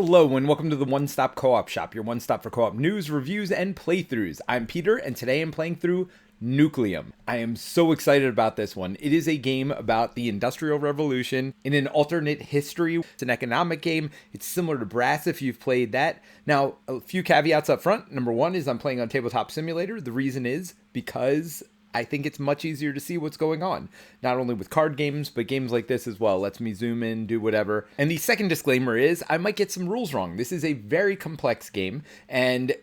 Hello and welcome to the One Stop Co-op Shop, your one stop for co-op news, reviews, and playthroughs. I'm Peter, and today I'm playing through Nucleum. I am so excited about this one. It is a game about the Industrial Revolution in an alternate history. It's an economic game. It's similar to Brass if you've played that. Now, a few caveats up front. Number one is I'm playing on Tabletop Simulator. The reason is because I think it's much easier to see what's going on, not only with card games, but games like this as well. Lets me zoom in, do whatever. And the second disclaimer is I might get some rules wrong. This is a very complex game, and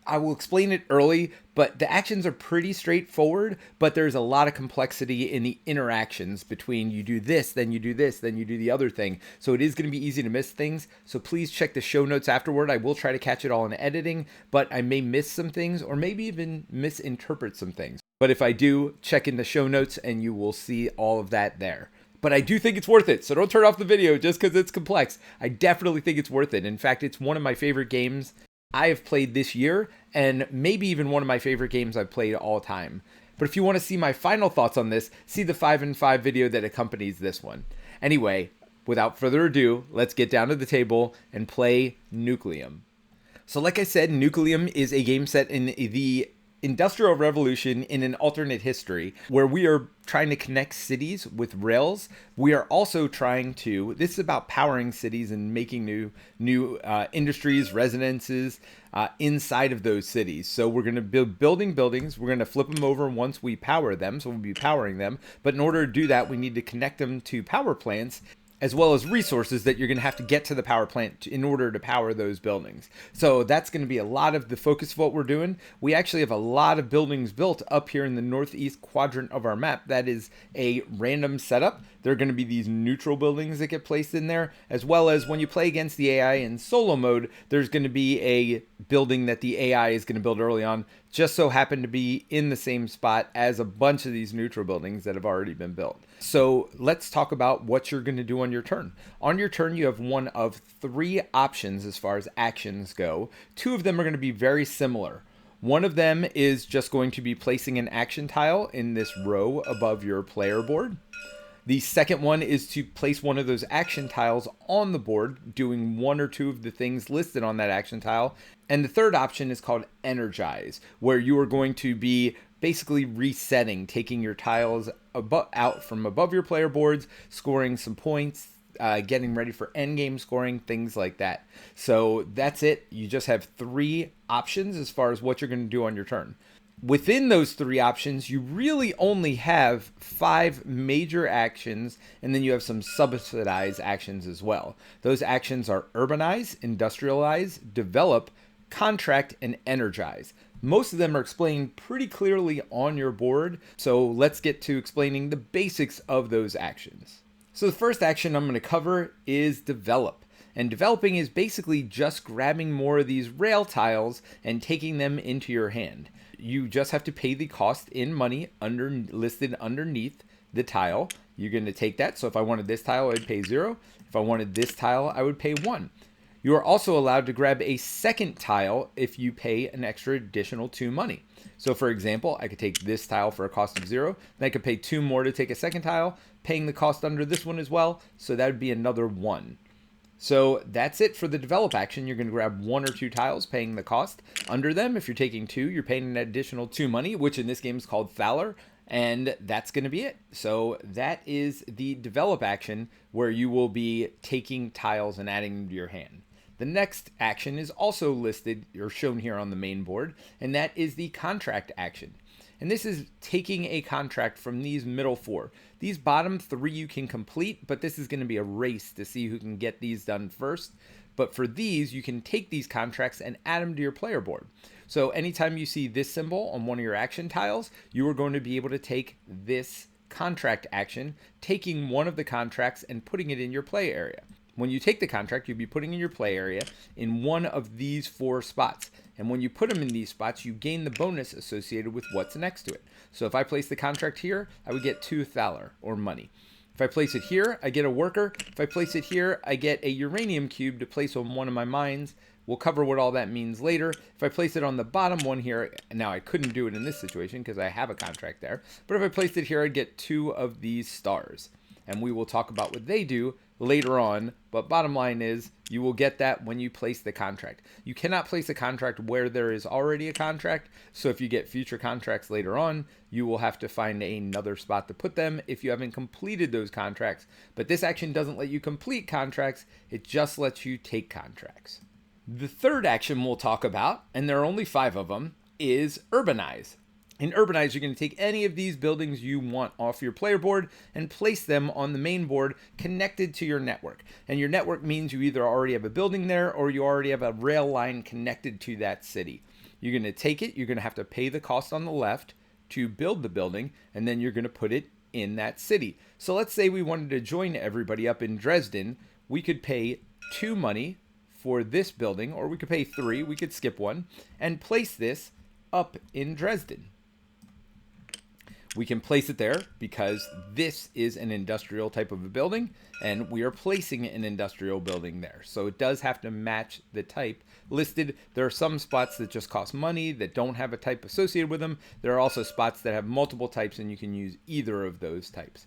I will explain it early, but the actions are pretty straightforward, but there's a lot of complexity in the interactions between you do this, then you do this, then you do the other thing. So it is going to be easy to miss things. So please check the show notes afterward. I will try to catch it all in editing, but I may miss some things or maybe even misinterpret some things. But if I do, check in the show notes and you will see all of that there. But I do think it's worth it, so don't turn off the video just because it's complex. I definitely think it's worth it. In fact, it's one of my favorite games I have played this year, and maybe even one of my favorite games I've played all time. But if you want to see my final thoughts on this, see the 5 and 5 video that accompanies this one. Anyway, without further ado, let's get down to the table and play Nucleum. So like I said, Nucleum is a game set in the Industrial Revolution in an alternate history where we are trying to connect cities with rails. We are also trying to, this is about powering cities and making new industries, residences inside of those cities. So we're going to build buildings. We're going to flip them over once we power them. So we'll be powering them. But in order to do that, we need to connect them to power plants, as well as resources that you're going to have to get to the power plant in order to power those buildings. So that's going to be a lot of the focus of what we're doing. We actually have a lot of buildings built up here in the northeast quadrant of our map. That is a random setup. There are going to be these neutral buildings that get placed in there, as well as when you play against the AI in solo mode, there's going to be a building that the AI is going to build early on, just so happen to be in the same spot as a bunch of these neutral buildings that have already been built. So let's talk about what you're going to do on your turn. On your turn, you have one of 3 options as far as actions go. 2 of them are going to be very similar. One of them is just going to be placing an action tile in this row above your player board. The second one is to place one of those action tiles on the board, doing 1 or 2 of the things listed on that action tile. And the third option is called Energize, where you are going to be basically resetting, taking your tiles out from above your player boards, scoring some points, getting ready for endgame scoring, things like that. So that's it. You just have 3 options as far as what you're going to do on your turn. Within those 3 options, you really only have 5 major actions, and then you have some subsidized actions as well. Those actions are urbanize, industrialize, develop, contract, and energize. Most of them are explained pretty clearly on your board, so let's get to explaining the basics of those actions. So the first action I'm going to cover is develop. And developing is basically just grabbing more of these rail tiles and taking them into your hand. You just have to pay the cost in money listed underneath the tile. You're going to take that. So if I wanted this tile, I'd pay 0. If I wanted this tile, I would pay 1. You are also allowed to grab a second tile if you pay an extra additional 2 money. So for example, I could take this tile for a cost of 0. Then I could pay 2 more to take a second tile, paying the cost under this one as well. So that would be another 1. So that's it for the develop action. You're going to grab 1 or 2 tiles, paying the cost under them. If you're taking 2, you're paying an additional 2 money, which in this game is called Thaler, and that's going to be it. So that is the develop action, where you will be taking tiles and adding them to your hand. The next action is also listed or shown here on the main board, and that is the contract action. And this is taking a contract from these middle 4. These bottom 3 you can complete, but this is going to be a race to see who can get these done first. But for these, you can take these contracts and add them to your player board. So anytime you see this symbol on one of your action tiles, you are going to be able to take this contract action, taking one of the contracts and putting it in your play area. When you take the contract, you'll be putting in your play area in one of these 4 spots. And when you put them in these spots, you gain the bonus associated with what's next to it. So if I place the contract here, I would get 2 Thaler, or money. If I place it here, I get a worker. If I place it here, I get a uranium cube to place on one of my mines. We'll cover what all that means later. If I place it on the bottom one here, now I couldn't do it in this situation because I have a contract there. But if I placed it here, I'd get 2 of these stars. And we will talk about what they do later on, but bottom line is you will get that when you place the contract. You cannot place a contract where there is already a contract, so if you get future contracts later on, you will have to find another spot to put them if you haven't completed those contracts. But this action doesn't let you complete contracts, it just lets you take contracts. The third action we'll talk about, and there are only 5 of them, is Urbanize. In Urbanize, you're going to take any of these buildings you want off your player board and place them on the main board connected to your network. And your network means you either already have a building there or you already have a rail line connected to that city. You're going to take it, you're going to have to pay the cost on the left to build the building, and then you're going to put it in that city. So let's say we wanted to join everybody up in Dresden. We could pay 2 money for this building, or we could pay 3, we could skip one, and place this up in Dresden. We can place it there because this is an industrial type of a building, and we are placing an industrial building there. So it does have to match the type listed. There are some spots that just cost money that don't have a type associated with them. There are also spots that have multiple types, and you can use either of those types.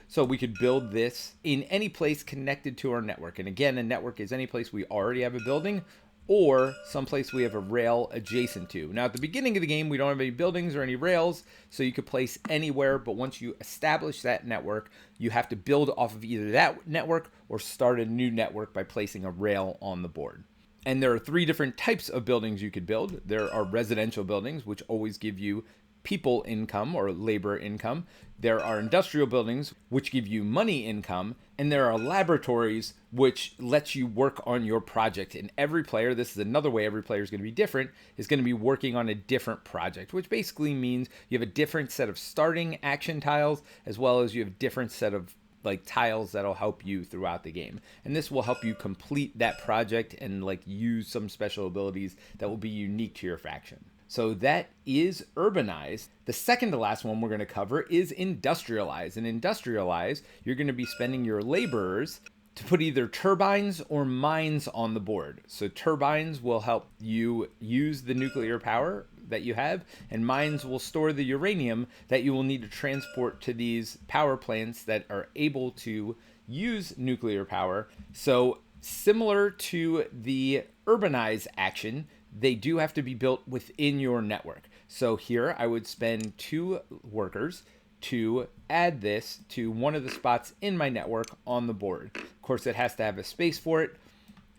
So we could build this in any place connected to our network. And again, a network is any place we already have a building or someplace we have a rail adjacent to. Now, at the beginning of the game, we don't have any buildings or any rails, so you could place anywhere, but once you establish that network, you have to build off of either that network or start a new network by placing a rail on the board. And there are 3 different types of buildings you could build. There are residential buildings, which always give you people income or labor income. There are industrial buildings, which give you money income. And there are laboratories, which lets you work on your project. And every player, this is another way every player is going to be different, is going to be working on a different project, which basically means you have a different set of starting action tiles, as well as you have a different set of tiles that'll help you throughout the game. And this will help you complete that project and use some special abilities that will be unique to your faction. So that is Urbanize. The second to last one we're going to cover is Industrialize. And Industrialize, you're going to be spending your laborers to put either turbines or mines on the board. So turbines will help you use the nuclear power that you have, and mines will store the uranium that you will need to transport to these power plants that are able to use nuclear power. So similar to the Urbanize action, they do have to be built within your network. So here I would spend 2 workers to add this to one of the spots in my network on the board. Of course, it has to have a space for it.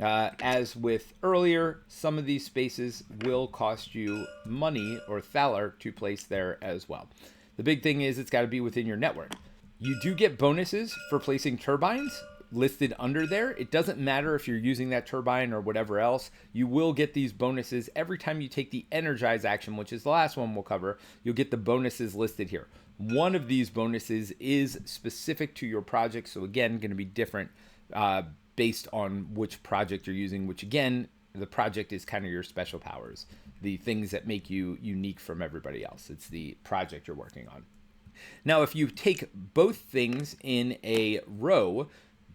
As with earlier, some of these spaces will cost you money or thaler to place there as well. The big thing is it's got to be within your network. You do get bonuses for placing turbines listed under there. It doesn't matter if you're using that turbine or whatever else. You will get these bonuses every time you take the Energize action, which is the last one we'll cover. You'll get the bonuses listed here. One of these bonuses is specific to your project, so again, going to be different based on which project you're using, which again, the project is kind of your special powers, the things that make you unique from everybody else. It's the project you're working on. Now, if you take both things in a row,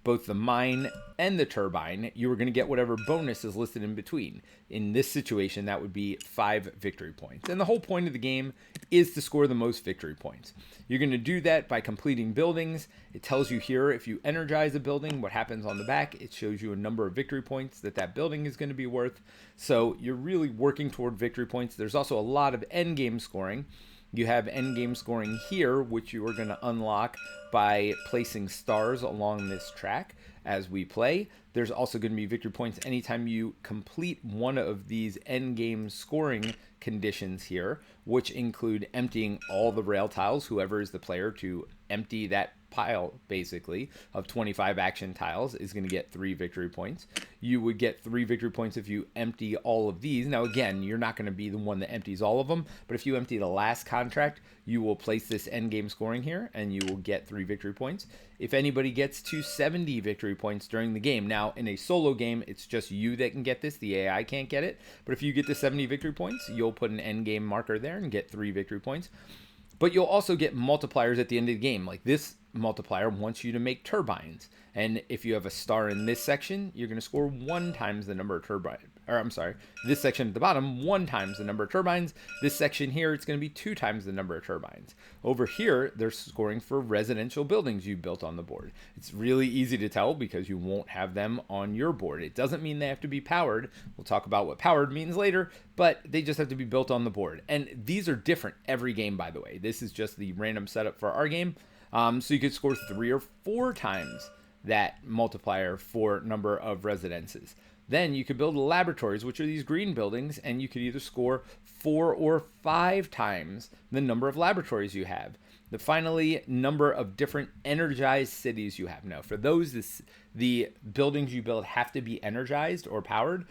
both the mine and the turbine, you are going to get whatever bonus is listed in between. In this situation, that would be 5 victory points. And the whole point of the game is to score the most victory points. You're going to do that by completing buildings. It tells you here if you energize a building, what happens on the back. It shows you a number of victory points that building is going to be worth. So you're really working toward victory points. There's also a lot of endgame scoring. You have endgame scoring here, which you are going to unlock by placing stars along this track as we play. There's also going to be victory points anytime you complete one of these endgame scoring conditions here, which include emptying all the rail tiles, whoever is the player to empty that pile basically of 25 action tiles is going to get 3 victory points. You would get 3 victory points if you empty all of these. Now again, you're not going to be the one that empties all of them, but if you empty the last contract, you will place this end game scoring here and you will get 3 victory points. If anybody gets to 70 victory points during the game, now in a solo game, it's just you that can get this, the AI can't get it, but if you get to 70 victory points, you'll put an end game marker there and get 3 victory points. But you'll also get multipliers at the end of the game. Like this multiplier wants you to make turbines. And if you have a star in this section, you're going to score 1 times the number of turbines. Or I'm sorry, this section at the bottom, 1 times the number of turbines. This section here, it's going to be 2 times the number of turbines. Over here, they're scoring for residential buildings you built on the board. It's really easy to tell because you won't have them on your board. It doesn't mean they have to be powered. We'll talk about what powered means later, but they just have to be built on the board. And these are different every game, by the way. This is just the random setup for our game. So you could score 3 or 4 times that multiplier for number of residences. Then you could build laboratories, which are these green buildings, and you could either score 4 or 5 times the number of laboratories you have. The finally number of different energized cities you have. Now, for those, the buildings you build have to be energized or powered,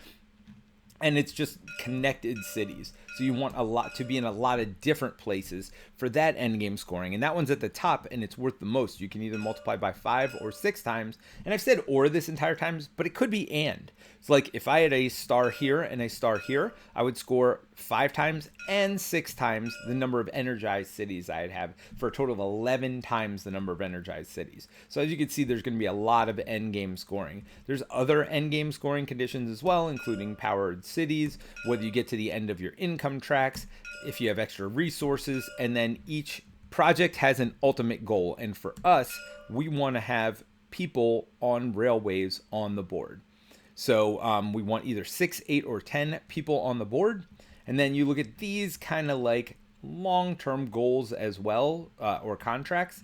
and it's just connected cities. So you want a lot to be in a lot of different places for that endgame scoring. And that one's at the top and it's worth the most. You can either multiply by 5 or 6 times. And I've said or this entire time, but it could be and. So like if I had a star here and a star here, I would score 5 times and 6 times the number of energized cities I'd have for a total of 11 times the number of energized cities. So as you can see, there's going to be a lot of endgame scoring. There's other endgame scoring conditions as well, including powered cities, whether you get to the end of your income tracks, if you have extra resources, and then each project has an ultimate goal. And for us, we want to have people on railways on the board. So we want either 6, 8, or 10 people on the board. And then you look at these kind of like long-term goals as well, or contracts.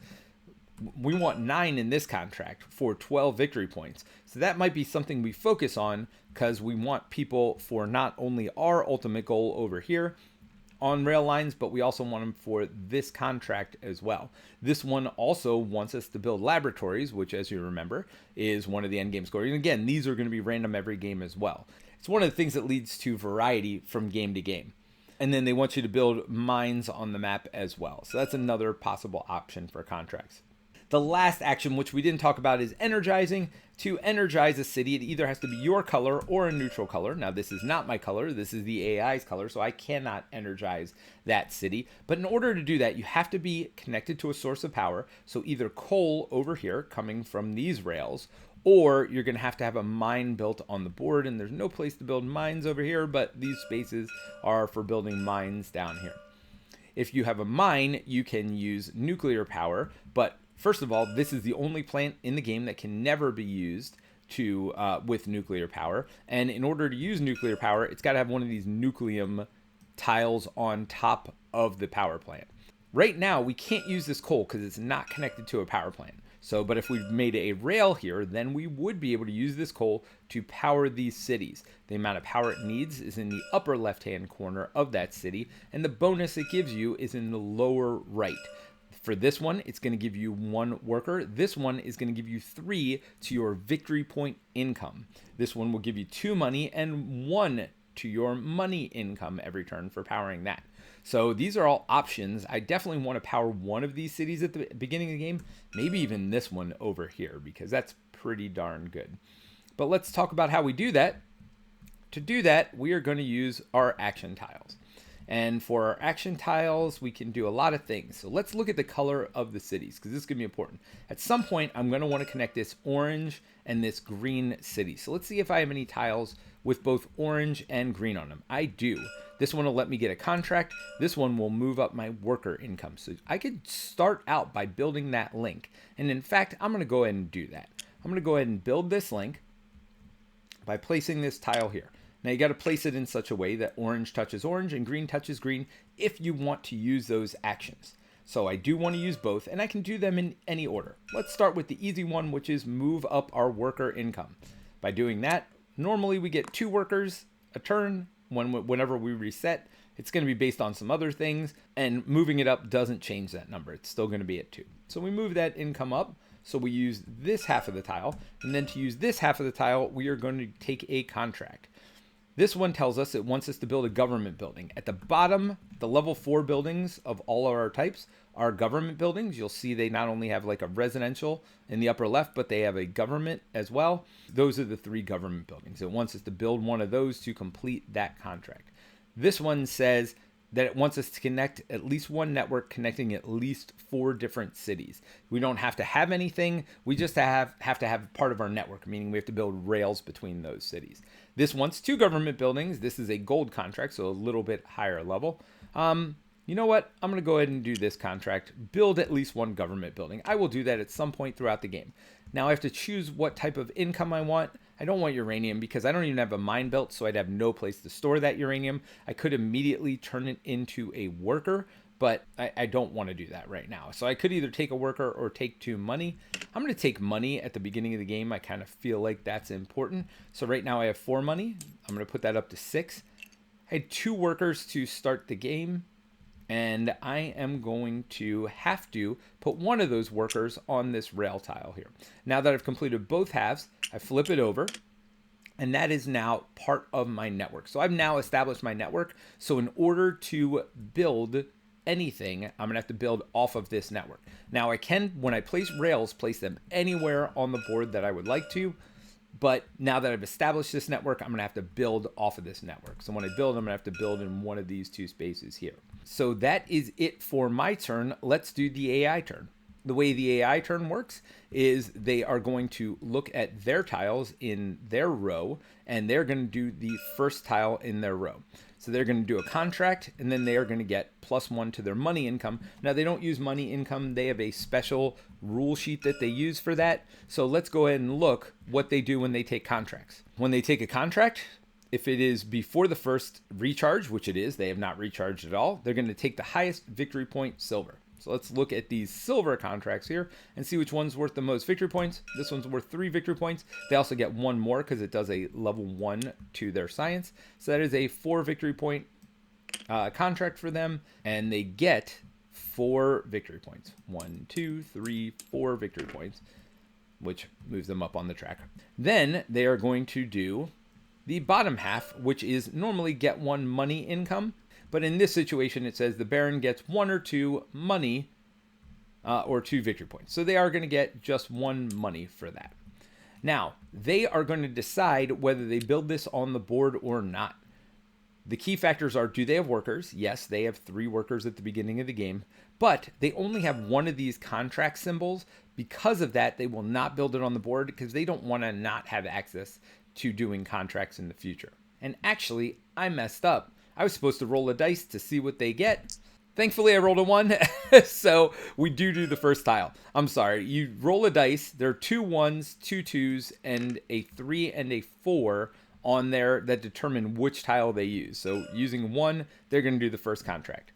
We want 9 in this contract for 12 victory points. So that might be something we focus on because we want people for not only our ultimate goal over here on rail lines, but we also want them for this contract as well. This one also wants us to build laboratories, which, as you remember, is one of the endgame scores. And again, these are going to be random every game as well. It's one of the things that leads to variety from game to game. And then they want you to build mines on the map as well. So that's another possible option for contracts. The last action, which we didn't talk about, is energizing. To energize a city, it either has to be your color or a neutral color. Now, this is not my color. This is the AI's color, so I cannot energize that city. But in order to do that, you have to be connected to a source of power. So either coal over here coming from these rails, or you're going to have a mine built on the board. And there's no place to build mines over here, but these spaces are for building mines down here. If you have a mine, you can use nuclear power, but first of all, this is the only plant in the game that can never be used with nuclear power. And in order to use nuclear power, it's got to have one of these Nucleum tiles on top of the power plant. Right now, we can't use this coal because it's not connected to a power plant. But if we made a rail here, then we would be able to use this coal to power these cities. The amount of power it needs is in the upper left-hand corner of that city, and the bonus it gives you is in the lower right. For this one, it's going to give you 1 worker. This one is going to give you 3 to your victory point income. This one will give you 2 money and 1 to your money income every turn for powering that. So these are all options. I definitely want to power one of these cities at the beginning of the game, maybe even this one over here, because that's pretty darn good. But let's talk about how we do that. To do that, we are going to use our action tiles. And for our action tiles, we can do a lot of things. So let's look at the color of the cities, because this is going to be important. At some point, I'm going to want to connect this orange and this green city. So let's see if I have any tiles with both orange and green on them. I do. This one will let me get a contract. This one will move up my worker income. So I could start out by building that link. And in fact, I'm going to go ahead and do that. I'm going to go ahead and build this link by placing this tile here. Now you got to place it in such a way that orange touches orange and green touches green if you want to use those actions. So I do want to use both, and I can do them in any order. Let's start with the easy one, which is move up our worker income. By doing that, normally we get 2 workers a turn. Whenever we reset, it's going to be based on some other things, and moving it up doesn't change that number. It's still going to be at 2. So we move that income up. So we use this half of the tile, and then to use this half of the tile, we are going to take a contract. This one tells us it wants us to build a government building. At the bottom, the level 4 buildings of all of our types are government buildings. You'll see they not only have like a residential in the upper left, but they have a government as well. Those are the 3 government buildings. It wants us to build one of those to complete that contract. This one says that it wants us to connect at least one network connecting at least 4 different cities. We don't have to have anything. We just have to have part of our network, meaning we have to build rails between those cities. This wants 2 government buildings. This is a gold contract, so a little bit higher level. You know what? I'm going to go ahead and do this contract. Build at least 1 government building. I will do that at some point throughout the game. Now I have to choose what type of income I want. I don't want uranium because I don't even have a mine belt, so I'd have no place to store that uranium. I could immediately turn it into a worker, but I don't want to do that right now. So I could either take a worker or take 2 money. I'm going to take money at the beginning of the game. I kind of feel like that's important. So right now I have 4 money. I'm going to put that up to 6. I had 2 workers to start the game, and I am going to have to put one of those workers on this rail tile here. Now that I've completed both halves, I flip it over, and that is now part of my network. So I've now established my network. So in order to build anything, I'm gonna have to build off of this network. Now I can, when I place rails, place them anywhere on the board that I would like to, but now that I've established this network, I'm gonna have to build off of this network. So when I build, I'm gonna have to build in one of these 2 spaces here. So that is it for my turn. Let's do the AI turn. The way the AI turn works is they are going to look at their tiles in their row, and they're going to do the first tile in their row. So they're going to do a contract, and then they are going to get +1 to their money income. Now they don't use money income. They have a special rule sheet that they use for that. So let's go ahead and look what they do when they take contracts. When they take a contract, if it is before the first recharge, which it is, they have not recharged at all, they're going to take the highest victory point, silver. So let's look at these silver contracts here and see which one's worth the most victory points. This one's worth 3 victory points. They also get 1 more because it does a level 1 to their science. So that is a 4 victory point contract for them, and they get 4 victory points. 1, 2, 3, 4 victory points, which moves them up on the track. Then they are going to do the bottom half, which is normally get 1 money income. But in this situation, it says the Baron gets 1 or 2 money or 2 victory points. So they are going to get just 1 money for that. Now, they are going to decide whether they build this on the board or not. The key factors are, do they have workers? Yes, they have 3 workers at the beginning of the game. But they only have 1 of these contract symbols. Because of that, they will not build it on the board because they don't want to not have access to doing contracts in the future. And actually, I messed up. I was supposed to roll a dice to see what they get. Thankfully, I rolled a 1, so we do the first tile. I'm sorry, you roll a dice. There are 2 1s, 2 2s, and a 3 and a 4 on there that determine which tile they use. So using 1, they're going to do the first contract.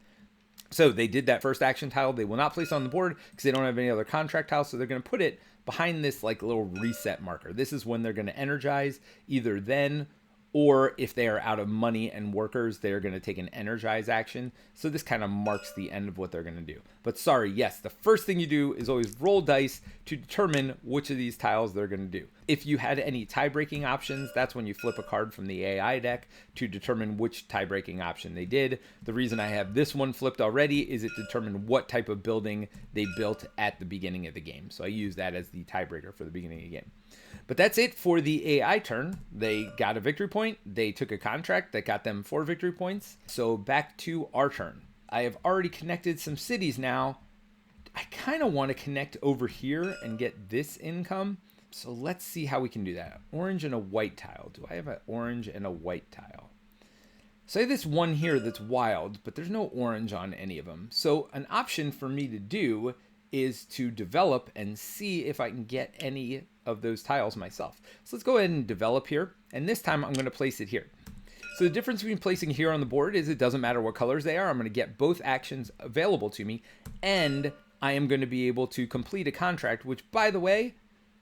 So they did that first action tile. They will not place on the board because they don't have any other contract tiles, so they're going to put it behind this like little reset marker. This is when they're going to energize, either then or if they are out of money and workers, they're going to take an energize action. So this kind of marks the end of what they're going to do. But sorry, yes, the first thing you do is always roll dice to determine which of these tiles they're going to do. If you had any tie-breaking options, that's when you flip a card from the AI deck to determine which tie-breaking option they did. The reason I have this one flipped already is it determined what type of building they built at the beginning of the game. So I use that as the tiebreaker for the beginning of the game. But that's it for the AI turn. They got a victory point. They took a contract that got them 4 victory points. So back to our turn. I have already connected some cities now. I kind of want to connect over here and get this income. So let's see how we can do that. Orange and a white tile. Do I have an orange and a white tile? So I have this one here that's wild, but there's no orange on any of them. So an option for me to do is to develop and see if I can get any of those tiles myself. So let's go ahead and develop here. And this time I'm going to place it here. So the difference between placing here on the board is it doesn't matter what colors they are. I'm going to get both actions available to me. And I am going to be able to complete a contract, which, by the way,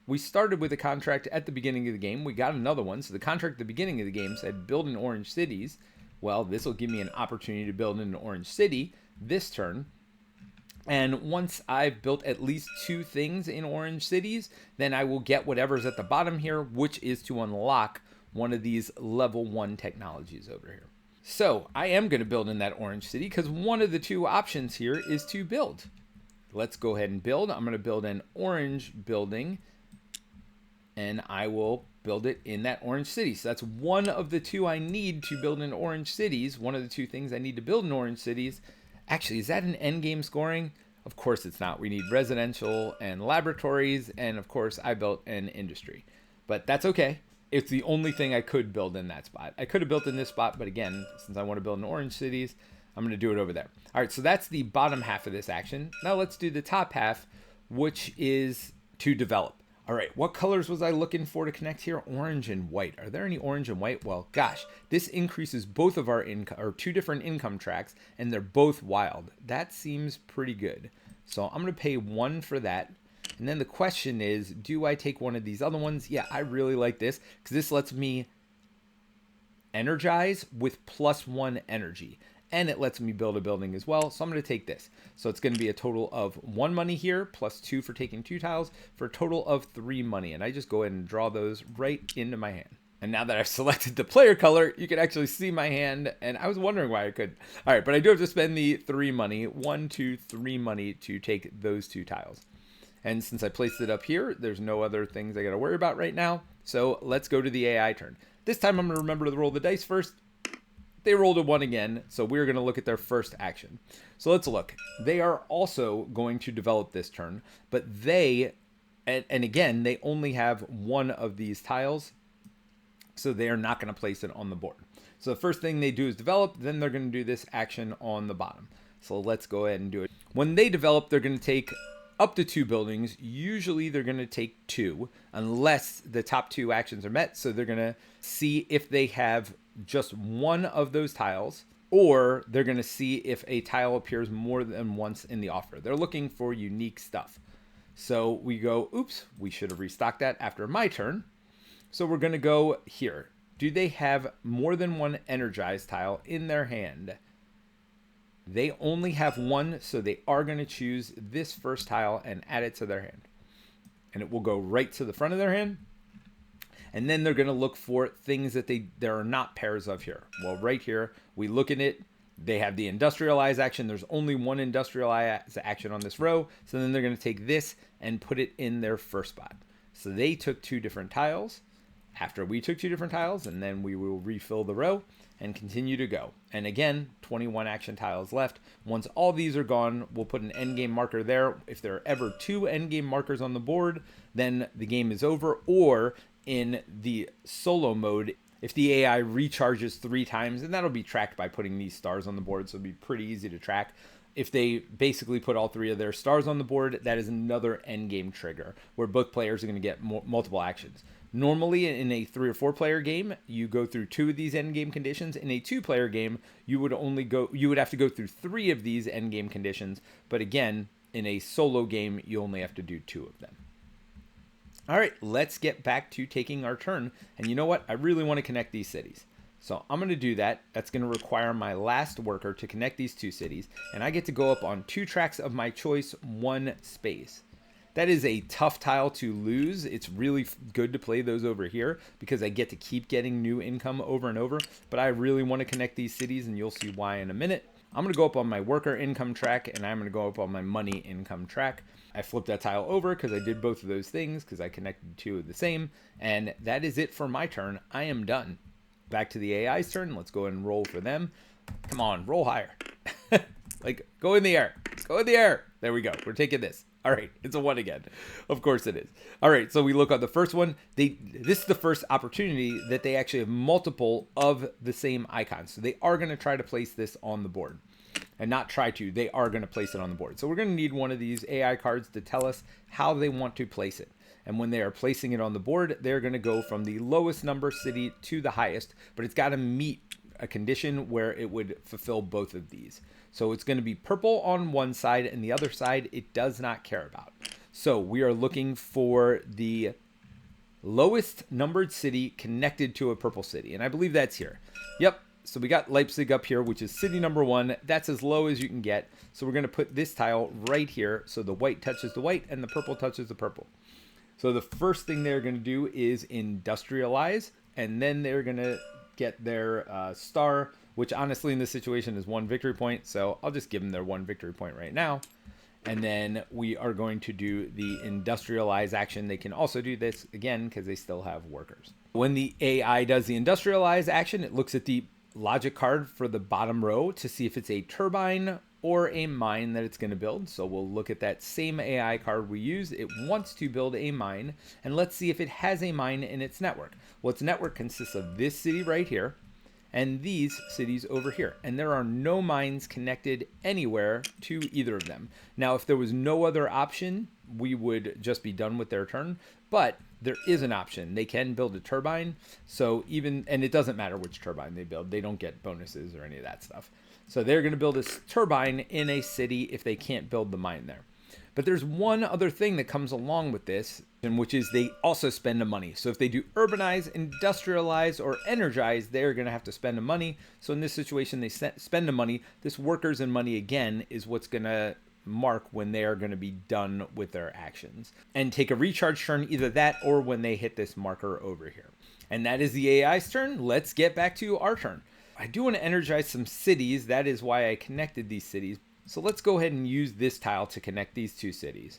we started with a contract at the beginning of the game. We got another one. So the contract at the beginning of the game said build in orange cities. Well, this will give me an opportunity to build in an orange city this turn. And once I've built at least 2 things in orange cities, then I will get whatever's at the bottom here, which is to unlock one of these level 1 technologies over here. So I am going to build in that orange city because one of the 2 options here is to build. Let's go ahead and build. I'm going to build an orange building, and I will build it in that orange city. So that's one of the two I need to build in orange cities. One of the two things I need to build in orange cities. Actually, is that an endgame scoring? Of course it's not. We need residential and laboratories, and of course I built an industry. But that's okay. It's the only thing I could build in that spot. I could have built in this spot, but again, since I want to build in orange cities, I'm going to do it over there. All right, so that's the bottom half of this action. Now let's do the top half, which is to develop. All right, what colors was I looking for to connect here? Orange and white. Are there any orange and white? Well, gosh, this increases both of our income, or two different income tracks, and they're both wild. That seems pretty good. So I'm going to pay 1 for that. And then the question is, do I take one of these other ones? Yeah, I really like this because this lets me energize with +1 energy. And it lets me build a building as well. So I'm going to take this. So it's going to be a total of 1 money here, plus 2 for taking 2 tiles, for a total of 3 money. And I just go ahead and draw those right into my hand. And now that I've selected the player color, you can actually see my hand. And I was wondering why I couldn't. All right, but I do have to spend the 3 money, 1, 2, 3 money to take those 2 tiles. And since I placed it up here, there's no other things I got to worry about right now. So let's go to the AI turn. This time I'm going to remember to roll the dice first. They rolled a 1 again, so we're going to look at their first action. So let's look. They are also going to develop this turn, but they, and again, they only have 1 of these tiles, so they are not going to place it on the board. So the first thing they do is develop, then they're going to do this action on the bottom. So let's go ahead and do it. When they develop, they're going to take up to 2 buildings. Usually they're going to take 2 unless the top 2 actions are met. So they're going to see if they have just 1 of those tiles, or they're going to see if a tile appears more than once in the offer. They're looking for unique stuff. So we go, oops, we should have restocked that after my turn. So we're going to go here. Do they have more than 1 energized tile in their hand? They only have 1, so they are going to choose this first tile and add it to their hand. And it will go right to the front of their hand. And then they're going to look for things that there are not pairs of here. Well, right here, we look at it. They have the industrialize action. There's only 1 industrialize action on this row. So then they're going to take this and put it in their first spot. So they took 2 different tiles. After we took 2 different tiles, and then we will refill the row and continue to go. And again, 21 action tiles left. Once all these are gone, we'll put an endgame marker there. If there are ever 2 endgame markers on the board, then the game is over. Or in the solo mode, if the AI recharges 3 times, and that'll be tracked by putting these stars on the board, so it'll be pretty easy to track. If they basically put all 3 of their stars on the board, that is another endgame trigger where both players are going to get multiple actions. Normally, in a 3 or 4 player game, you go through 2 of these endgame conditions. In a 2 player game, you would have to go through 3 of these endgame conditions. But again, in a solo game, you only have to do 2 of them. All right, let's get back to taking our turn. And you know what? I really want to connect these cities. So I'm going to do that. That's going to require my last worker to connect these 2 cities. And I get to go up on 2 tracks of my choice, 1 space. That is a tough tile to lose. It's really good to play those over here because I get to keep getting new income over and over. But I really want to connect these cities, and you'll see why in a minute. I'm going to go up on my worker income track, and I'm going to go up on my money income track. I flipped that tile over because I did both of those things because I connected 2 of the same. And that is it for my turn. I am done. Back to the AI's turn. Let's go ahead and roll for them. Come on, roll higher. Like, go in the air. Go in the air. There we go. We're taking this. All right, it's a 1 again. Of course it is. All right, so we look at the first one. This is the first opportunity that they actually have multiple of the same icons. So they are going to try to place this on the board. And not try to, they are going to place it on the board. So we're going to need one of these AI cards to tell us how they want to place it. And when they are placing it on the board, they're going to go from the lowest number city to the highest. But it's got to meet a condition where it would fulfill both of these. So it's going to be purple on one side, and the other side it does not care about. So we are looking for the lowest numbered city connected to a purple city. And I believe that's here. Yep. So we got Leipzig up here, which is city number 1. That's as low as you can get. So we're going to put this tile right here. So the white touches the white and the purple touches the purple. So the first thing they're going to do is industrialize, and then they're going to get their star, which honestly in this situation is 1 victory point. So I'll just give them their 1 victory point right now. And then we are going to do the industrialize action. They can also do this again because they still have workers. When the AI does the industrialize action, it looks at the logic card for the bottom row to see if it's a turbine or a mine that it's going to build. So we'll look at that same AI card we use. It wants to build a mine, and let's see if it has a mine in its network. Well, its network consists of this city right here and these cities over here, and there are no mines connected anywhere to either of them. Now, if there was no other option, we would just be done with their turn, but there is an option. They can build a turbine, so and it doesn't matter which turbine they build, they don't get bonuses or any of that stuff. So they're going to build a turbine in a city if they can't build the mine there. But there's one other thing that comes along with this, which is they also spend the money. So if they do urbanize, industrialize, or energize, they're going to have to spend the money. So in this situation, they spend the money. This workers and money, again, is what's going to mark when they are going to be done with their actions. And take a recharge turn, either that or when they hit this marker over here. And that is the AI's turn. Let's get back to our turn. I do want to energize some cities. That is why I connected these cities. So let's go ahead and use this tile to connect these two cities.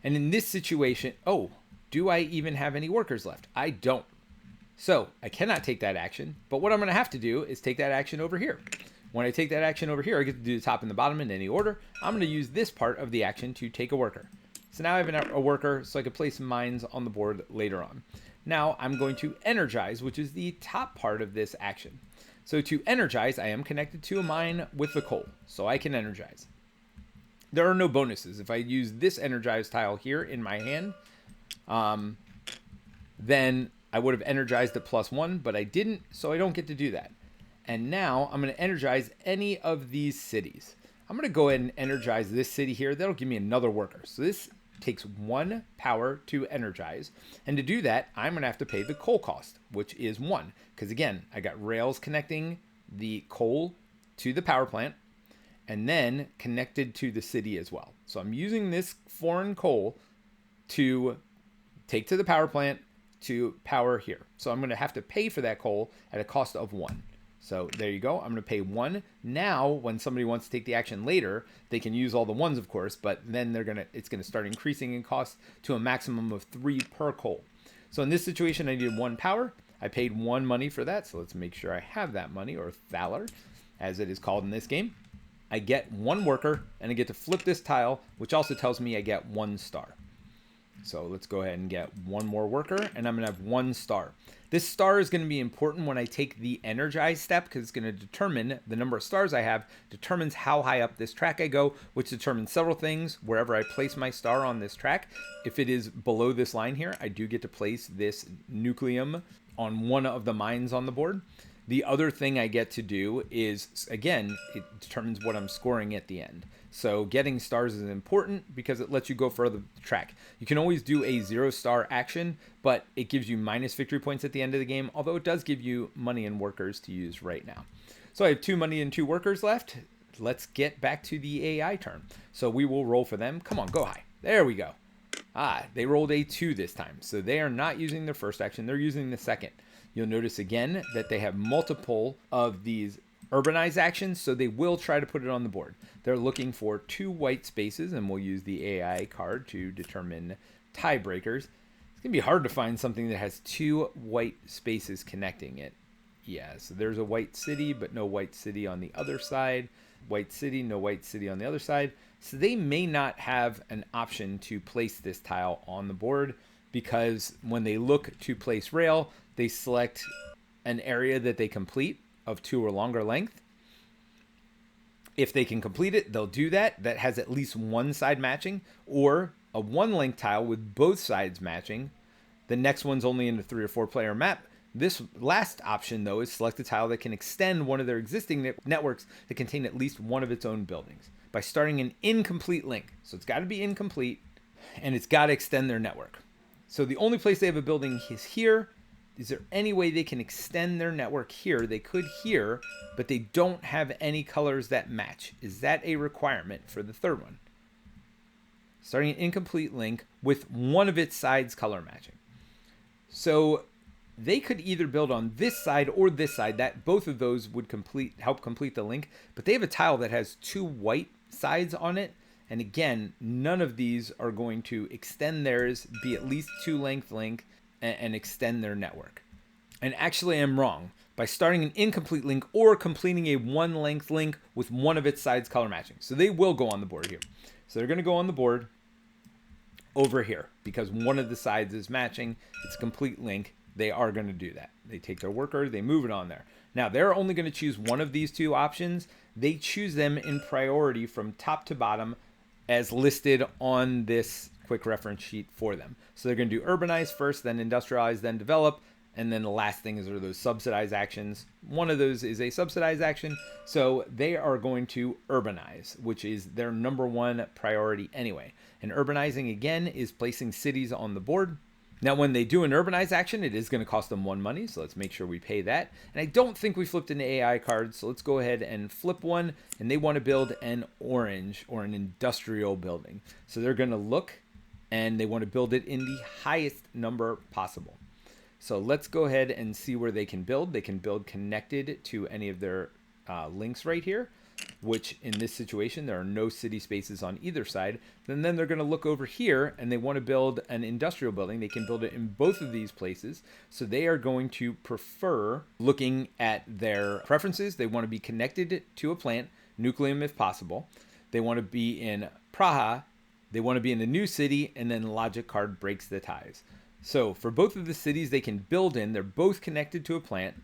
And in this situation, oh, do I even have any workers left? I don't. So I cannot take that action, but what I'm going to have to do is take that action over here. When I take that action over here, I get to do the top and the bottom in any order. I'm going to use this part of the action to take a worker. So now I have a worker, so I can place mines on the board later on. Now I'm going to energize, which is the top part of this action. So to energize, I am connected to a mine with the coal, so I can energize. There are no bonuses. If I use this energize tile here in my hand, then I would have energized at +1, but I didn't, so I don't get to do that. And now I'm going to energize any of these cities. I'm going to go ahead and energize this city here. That'll give me another worker. So this takes 1 power to energize. And to do that, I'm going to have to pay the coal cost, which is 1. Because again, I got rails connecting the coal to the power plant and then connected to the city as well. So I'm using this foreign coal to take to the power plant to power here. So I'm going to have to pay for that coal at a cost of 1. So there you go. I'm going to pay 1. Now, when somebody wants to take the action later, they can use all the 1s, of course, but then it's going to start increasing in cost to a maximum of 3 per coal. So in this situation, I needed 1 power. I paid 1 money for that. So let's make sure I have that money, or Thaler, as it is called in this game. I get 1 worker, and I get to flip this tile, which also tells me I get 1 star. So let's go ahead and get 1 more worker, and I'm going to have 1 star. This star is going to be important when I take the energize step, because it's going to determine the number of stars I have, determines how high up this track I go, which determines several things. Wherever I place my star on this track, if it is below this line here, I do get to place this Nucleum on one of the mines on the board. The other thing I get to do is, again, it determines what I'm scoring at the end. So getting stars is important because it lets you go further the track. You can always do a 0-star action, but it gives you minus victory points at the end of the game, although it does give you money and workers to use right now. So I have 2 money and 2 workers left. Let's get back to the AI turn. So we will roll for them. Come on, go high. There we go. They rolled a 2 this time. So they are not using their first action. They're using the second. You'll notice again that they have multiple of these urbanize actions, so they will try to put it on the board. They're looking for 2 white spaces, and we'll use the AI card to determine tiebreakers. It's going to be hard to find something that has 2 white spaces connecting it. Yeah, so there's a white city, but no white city on the other side. White city, no white city on the other side. So they may not have an option to place this tile on the board, because when they look to place rail, they select an area that they complete of 2 or longer length. If they can complete it, they'll do that. That has at least 1 side matching, or a 1 length tile with both sides matching. The next one's only in a 3 or 4 player map. This last option, though, is select a tile that can extend one of their existing networks that contain at least one of its own buildings by starting an incomplete link. So it's got to be incomplete, and it's got to extend their network. So the only place they have a building is here. Is there any way they can extend their network here? They could here, but they don't have any colors that match. Is that a requirement for the third one? Starting an incomplete link with one of its sides color matching. So they could either build on this side or this side. That both of those would help complete the link. But they have a tile that has 2 white sides on it, And again, none of these are going to extend theirs, be at least 2 length, and extend their network. And actually, I'm wrong. By starting an incomplete link or completing a 1 length link with one of its sides color matching. So they will go on the board here. So they're going to go on the board over here because one of the sides is matching. It's a complete link. They are going to do that. They take their worker, they move it on there. Now, they're only going to choose one of these 2 options. They choose them in priority from top to bottom as listed on this quick reference sheet for them. So they're going to do urbanize first, then industrialize, then develop. And then the last thing are those subsidized actions. One of those is a subsidized action. So they are going to urbanize, which is their number 1 priority anyway. And urbanizing, again, is placing cities on the board. Now, when they do an urbanize action, it is going to cost them 1 money. So let's make sure we pay that. And I don't think we flipped an AI card. So let's go ahead and flip one. And they want to build an orange or an industrial building. So they're going to look and they want to build it in the highest number possible. So let's go ahead and see where they can build. They can build connected to any of their links right here, which in this situation, there are no city spaces on either side. And then they're going to look over here and they want to build an industrial building. They can build it in both of these places. So they are going to prefer looking at their preferences. They want to be connected to a plant, Nucleum if possible. They want to be in Praha. They want to be in a new city, and then logic card breaks the ties. So for both of the cities they can build in, they're both connected to a plant.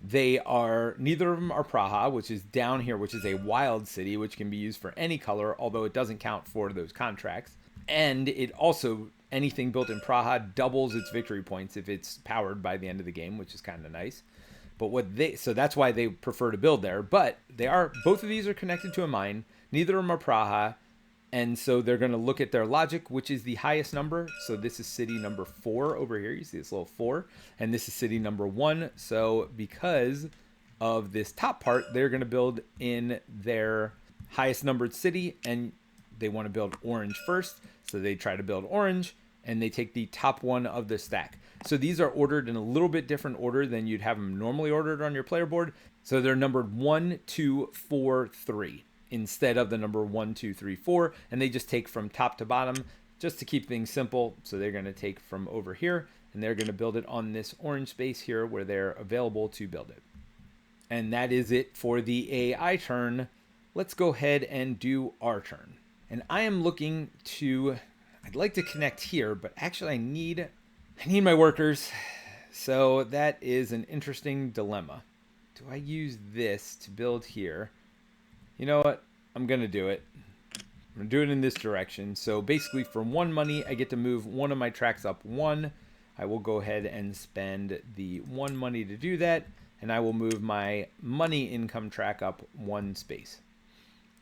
Neither of them are Praha, which is down here, which is a wild city, which can be used for any color, although it doesn't count for those contracts. And it also, anything built in Praha doubles its victory points if it's powered by the end of the game, which is kind of nice. But so that's why they prefer to build there. But both of these are connected to a mine. Neither of them are Praha. And so they're going to look at their logic, which is the highest number. So this is city number 4 over here. You see this little 4. And this is city number 1. So because of this top part, they're going to build in their highest numbered city. And they want to build orange first. So they try to build orange. And they take the top one of the stack. So these are ordered in a little bit different order than you'd have them normally ordered on your player board. So they're numbered 1, 2, 4, 3. Instead of the number 1, 2, 3, 4, and they just take from top to bottom just to keep things simple. So they're going to take from over here and they're going to build it on this orange space here where they're available to build it. And that is it for the AI turn. Let's go ahead and do our turn. And I am looking I'd like to connect here, but actually I need my workers. So that is an interesting dilemma. Do I use this to build here? You know what? I'm going to do it. I'm going to do it in this direction. So basically for 1 money, I get to move one of my tracks up 1. I will go ahead and spend the 1 money to do that. And I will move my money income track up 1 space.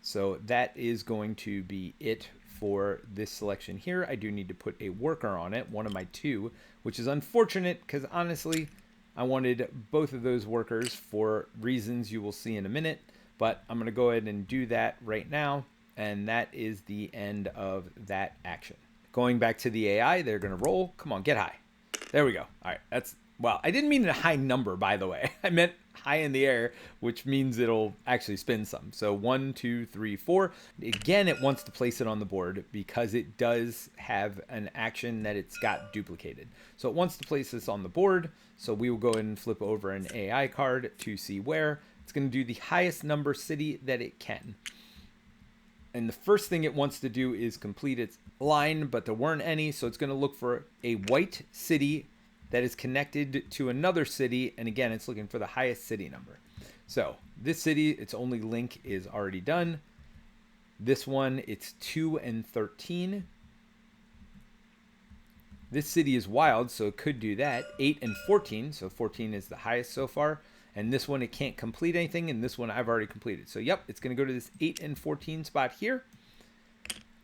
So that is going to be it for this selection here. I do need to put a worker on it, one of my 2, which is unfortunate because honestly, I wanted both of those workers for reasons you will see in a minute. But I'm going to go ahead and do that right now. And that is the end of that action. Going back to the AI, they're going to roll. Come on, get high. There we go. All right. Well, I didn't mean a high number, by the way. I meant high in the air, which means it'll actually spin some. So 1, 2, 3, 4. Again, it wants to place it on the board because it does have an action that it's got duplicated. So it wants to place this on the board. So we will go ahead and flip over an AI card to see where. It's going to do the highest number city that it can. And the first thing it wants to do is complete its line, but there weren't any. So it's going to look for a white city that is connected to another city. And again, it's looking for the highest city number. So this city, its only link is already done. This one, it's 2 and 13. This city is wild, so it could do that. 8 and 14. So 14 is the highest so far. And this one, it can't complete anything. And this one, I've already completed. So, yep, it's going to go to this 8 and 14 spot here.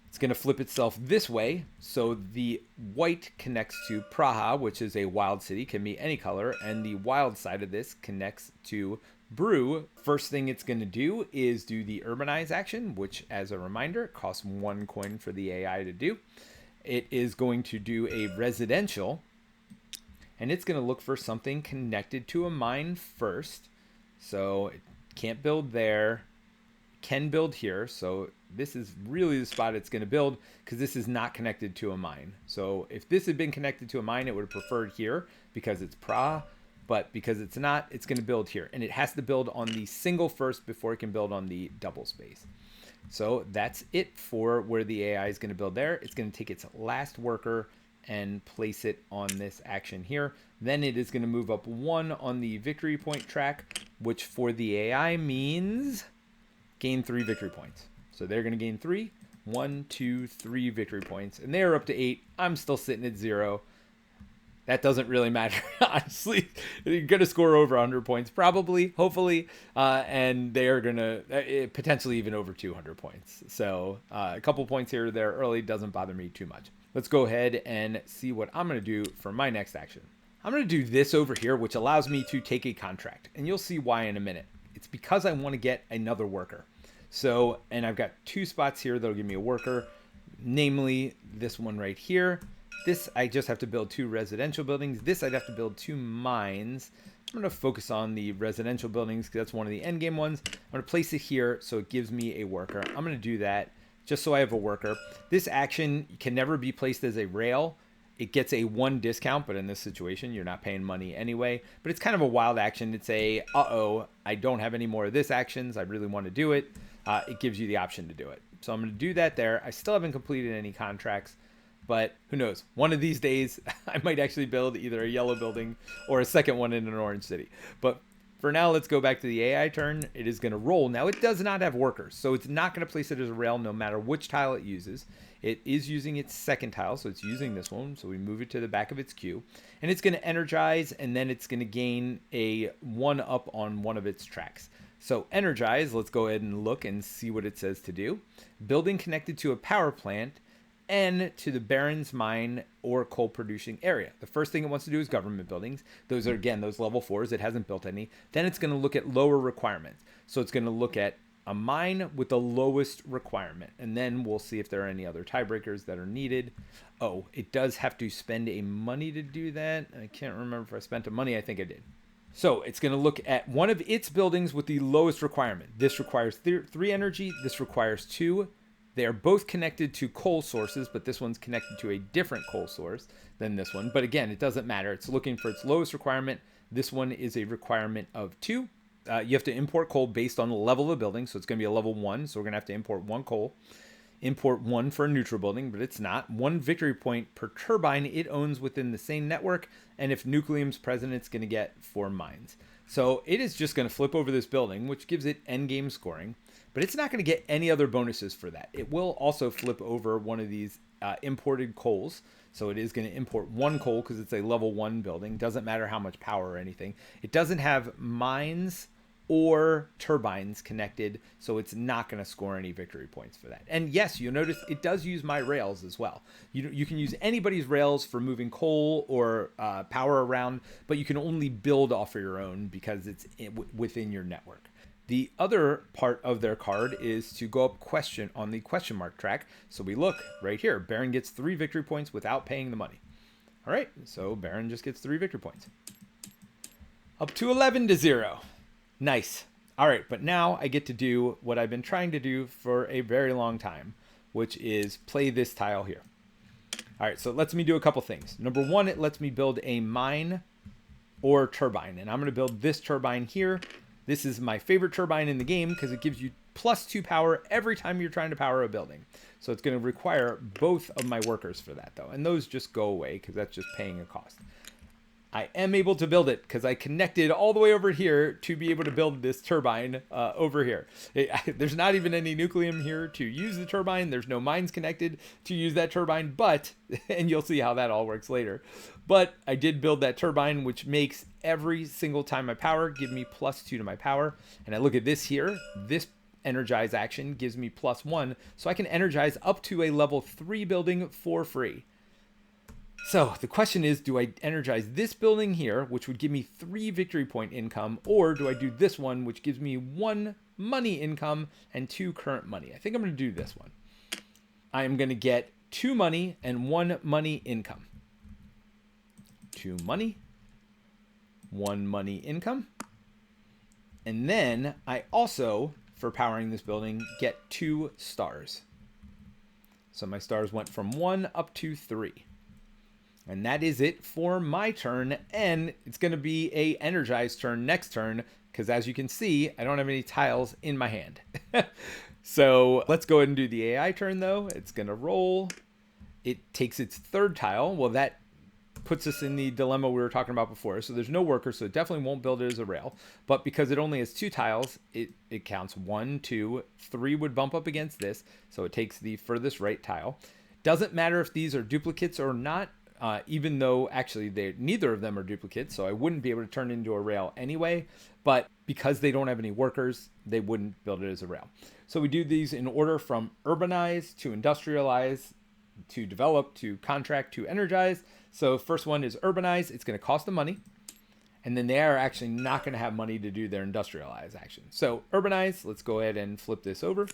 It's going to flip itself this way. So the white connects to Praha, which is a wild city, can be any color. And the wild side of this connects to Brew. First thing it's going to do is do the urbanize action, which, as a reminder, costs 1 coin for the AI to do. It is going to do a residential. And it's going to look for something connected to a mine first. So it can't build there. Can build here. So This is really the spot it's going to build because this is not connected to a mine. So if this had been connected to a mine, it would have preferred here because it's pra, but because it's not, it's going to build here. And it has to build on the single first before it can build on the double space. So that's it for where the AI is going to build there. It's going to take its last worker and place it on this action here. Then it is going to move up 1 on the victory point track, which for the AI means gain 3 victory points. So they're going to gain 3. 1, 2, 3 victory points. And they're up to 8. I'm still sitting at 0. That doesn't really matter, honestly. You're going to score over 100 points, probably, hopefully, and they're going to potentially even over 200 points. So a couple points here or there early doesn't bother me too much. Let's go ahead and see what I'm going to do for my next action. I'm going to do this over here, which allows me to take a contract, and you'll see why in a minute. It's because I want to get another worker. So, and I've got 2 spots here that'll give me a worker, namely this one right here. This, I just have to build 2 residential buildings. This, I'd have to build 2 mines. I'm going to focus on the residential buildings because that's one of the endgame ones. I'm going to place it here so it gives me a worker. I'm going to do that just so I have a worker. This action can never be placed as a rail. It gets a 1 discount, but in this situation, you're not paying money anyway. But it's kind of a wild action. It's a, uh-oh, I don't have any more of this actions. I really want to do it. It gives you the option to do it. So I'm going to do that there. I still haven't completed any contracts. But who knows? One of these days, I might actually build either a yellow building or a second one in an orange city. But for now, let's go back to the AI turn. It is going to roll. Now, it does not have workers, so it's not going to place it as a rail no matter which tile it uses. It is using its second tile, so it's using this one. So we move it to the back of its queue. And it's going to energize, and then it's going to gain a 1 up on one of its tracks. So energize, let's go ahead and look and see what it says to do. Building connected to a power plant and to the Baron's mine or coal producing area. The first thing it wants to do is government buildings. Those are, again, those level 4s. It hasn't built any. Then it's going to look at lower requirements. So it's going to look at a mine with the lowest requirement. And then we'll see if there are any other tiebreakers that are needed. Oh, it does have to spend a money to do that. I can't remember if I spent a money. I think I did. So it's going to look at one of its buildings with the lowest requirement. This requires 3 energy. This requires 2. They are both connected to coal sources, but this one's connected to a different coal source than this one. But again, it doesn't matter. It's looking for its lowest requirement. This one is a requirement of 2. You have to import coal based on the level of the building. So it's going to be a level 1. So we're going to have to import 1 coal. Import 1 for a neutral building, but it's not. 1 victory point per turbine it owns within the same network. And if Nucleum's present, it's going to get 4 mines. So it is just going to flip over this building, which gives it endgame scoring. But it's not going to get any other bonuses for that. It will also flip over one of these imported coals. So it is going to import 1 coal because it's a level 1 building. Doesn't matter how much power or anything. It doesn't have mines or turbines connected, so it's not going to score any victory points for that. And yes, you'll notice it does use my rails as well. You can use anybody's rails for moving coal or power around, but you can only build off of your own because it's within your network. The other part of their card is to go up on the question mark track. So we look right here. Baron gets 3 victory points without paying the money. All right, so Baron just gets 3 victory points. Up to 11-0. Nice. All right, but now I get to do what I've been trying to do for a very long time, which is play this tile here. All right, so it lets me do a couple things. Number 1, it lets me build a mine or turbine, and I'm going to build this turbine here. This is my favorite turbine in the game because it gives you +2 power every time you're trying to power a building. So it's going to require both of my workers for that, though, and those just go away because that's just paying a cost. I am able to build it because I connected all the way over here to be able to build this turbine over here. There's not even any Nucleum here to use the turbine. There's no mines connected to use that turbine, but, and you'll see how that all works later, but I did build that turbine, which makes every single time I power give me +2 to my power. And I look at this here, this energize action gives me +1, so I can energize up to a level 3 building for free. So the question is, do I energize this building here, which would give me 3 victory point income, or do I do this one, which gives me 1 money income and 2 current money? I think I'm going to do this one. I am going to get 2 money and 1 money income. 2 money, 1 money income. And then I also, for powering this building get 2 stars. So my stars went from 1 up to 3. And that is it for my turn, and it's going to be a energized turn next turn, because as you can see, I don't have any tiles in my hand. So let's go ahead and do the AI turn, though. It's going to roll. It takes its 3rd tile. Well, that puts us in the dilemma we were talking about before. So there's no worker, so it definitely won't build it as a rail. But because it only has 2 tiles, it counts 1, 2, 3 would bump up against this. So it takes the furthest right tile. Doesn't matter if these are duplicates or not, even though actually neither of them are duplicates. So I wouldn't be able to turn it into a rail anyway. But because they don't have any workers, they wouldn't build it as a rail. So we do these in order from urbanize to industrialize, to develop, to contract, to energize. So first one is urbanize. It's going to cost them money. And then they are actually not going to have money to do their industrialize action. So urbanize, let's go ahead and flip this over.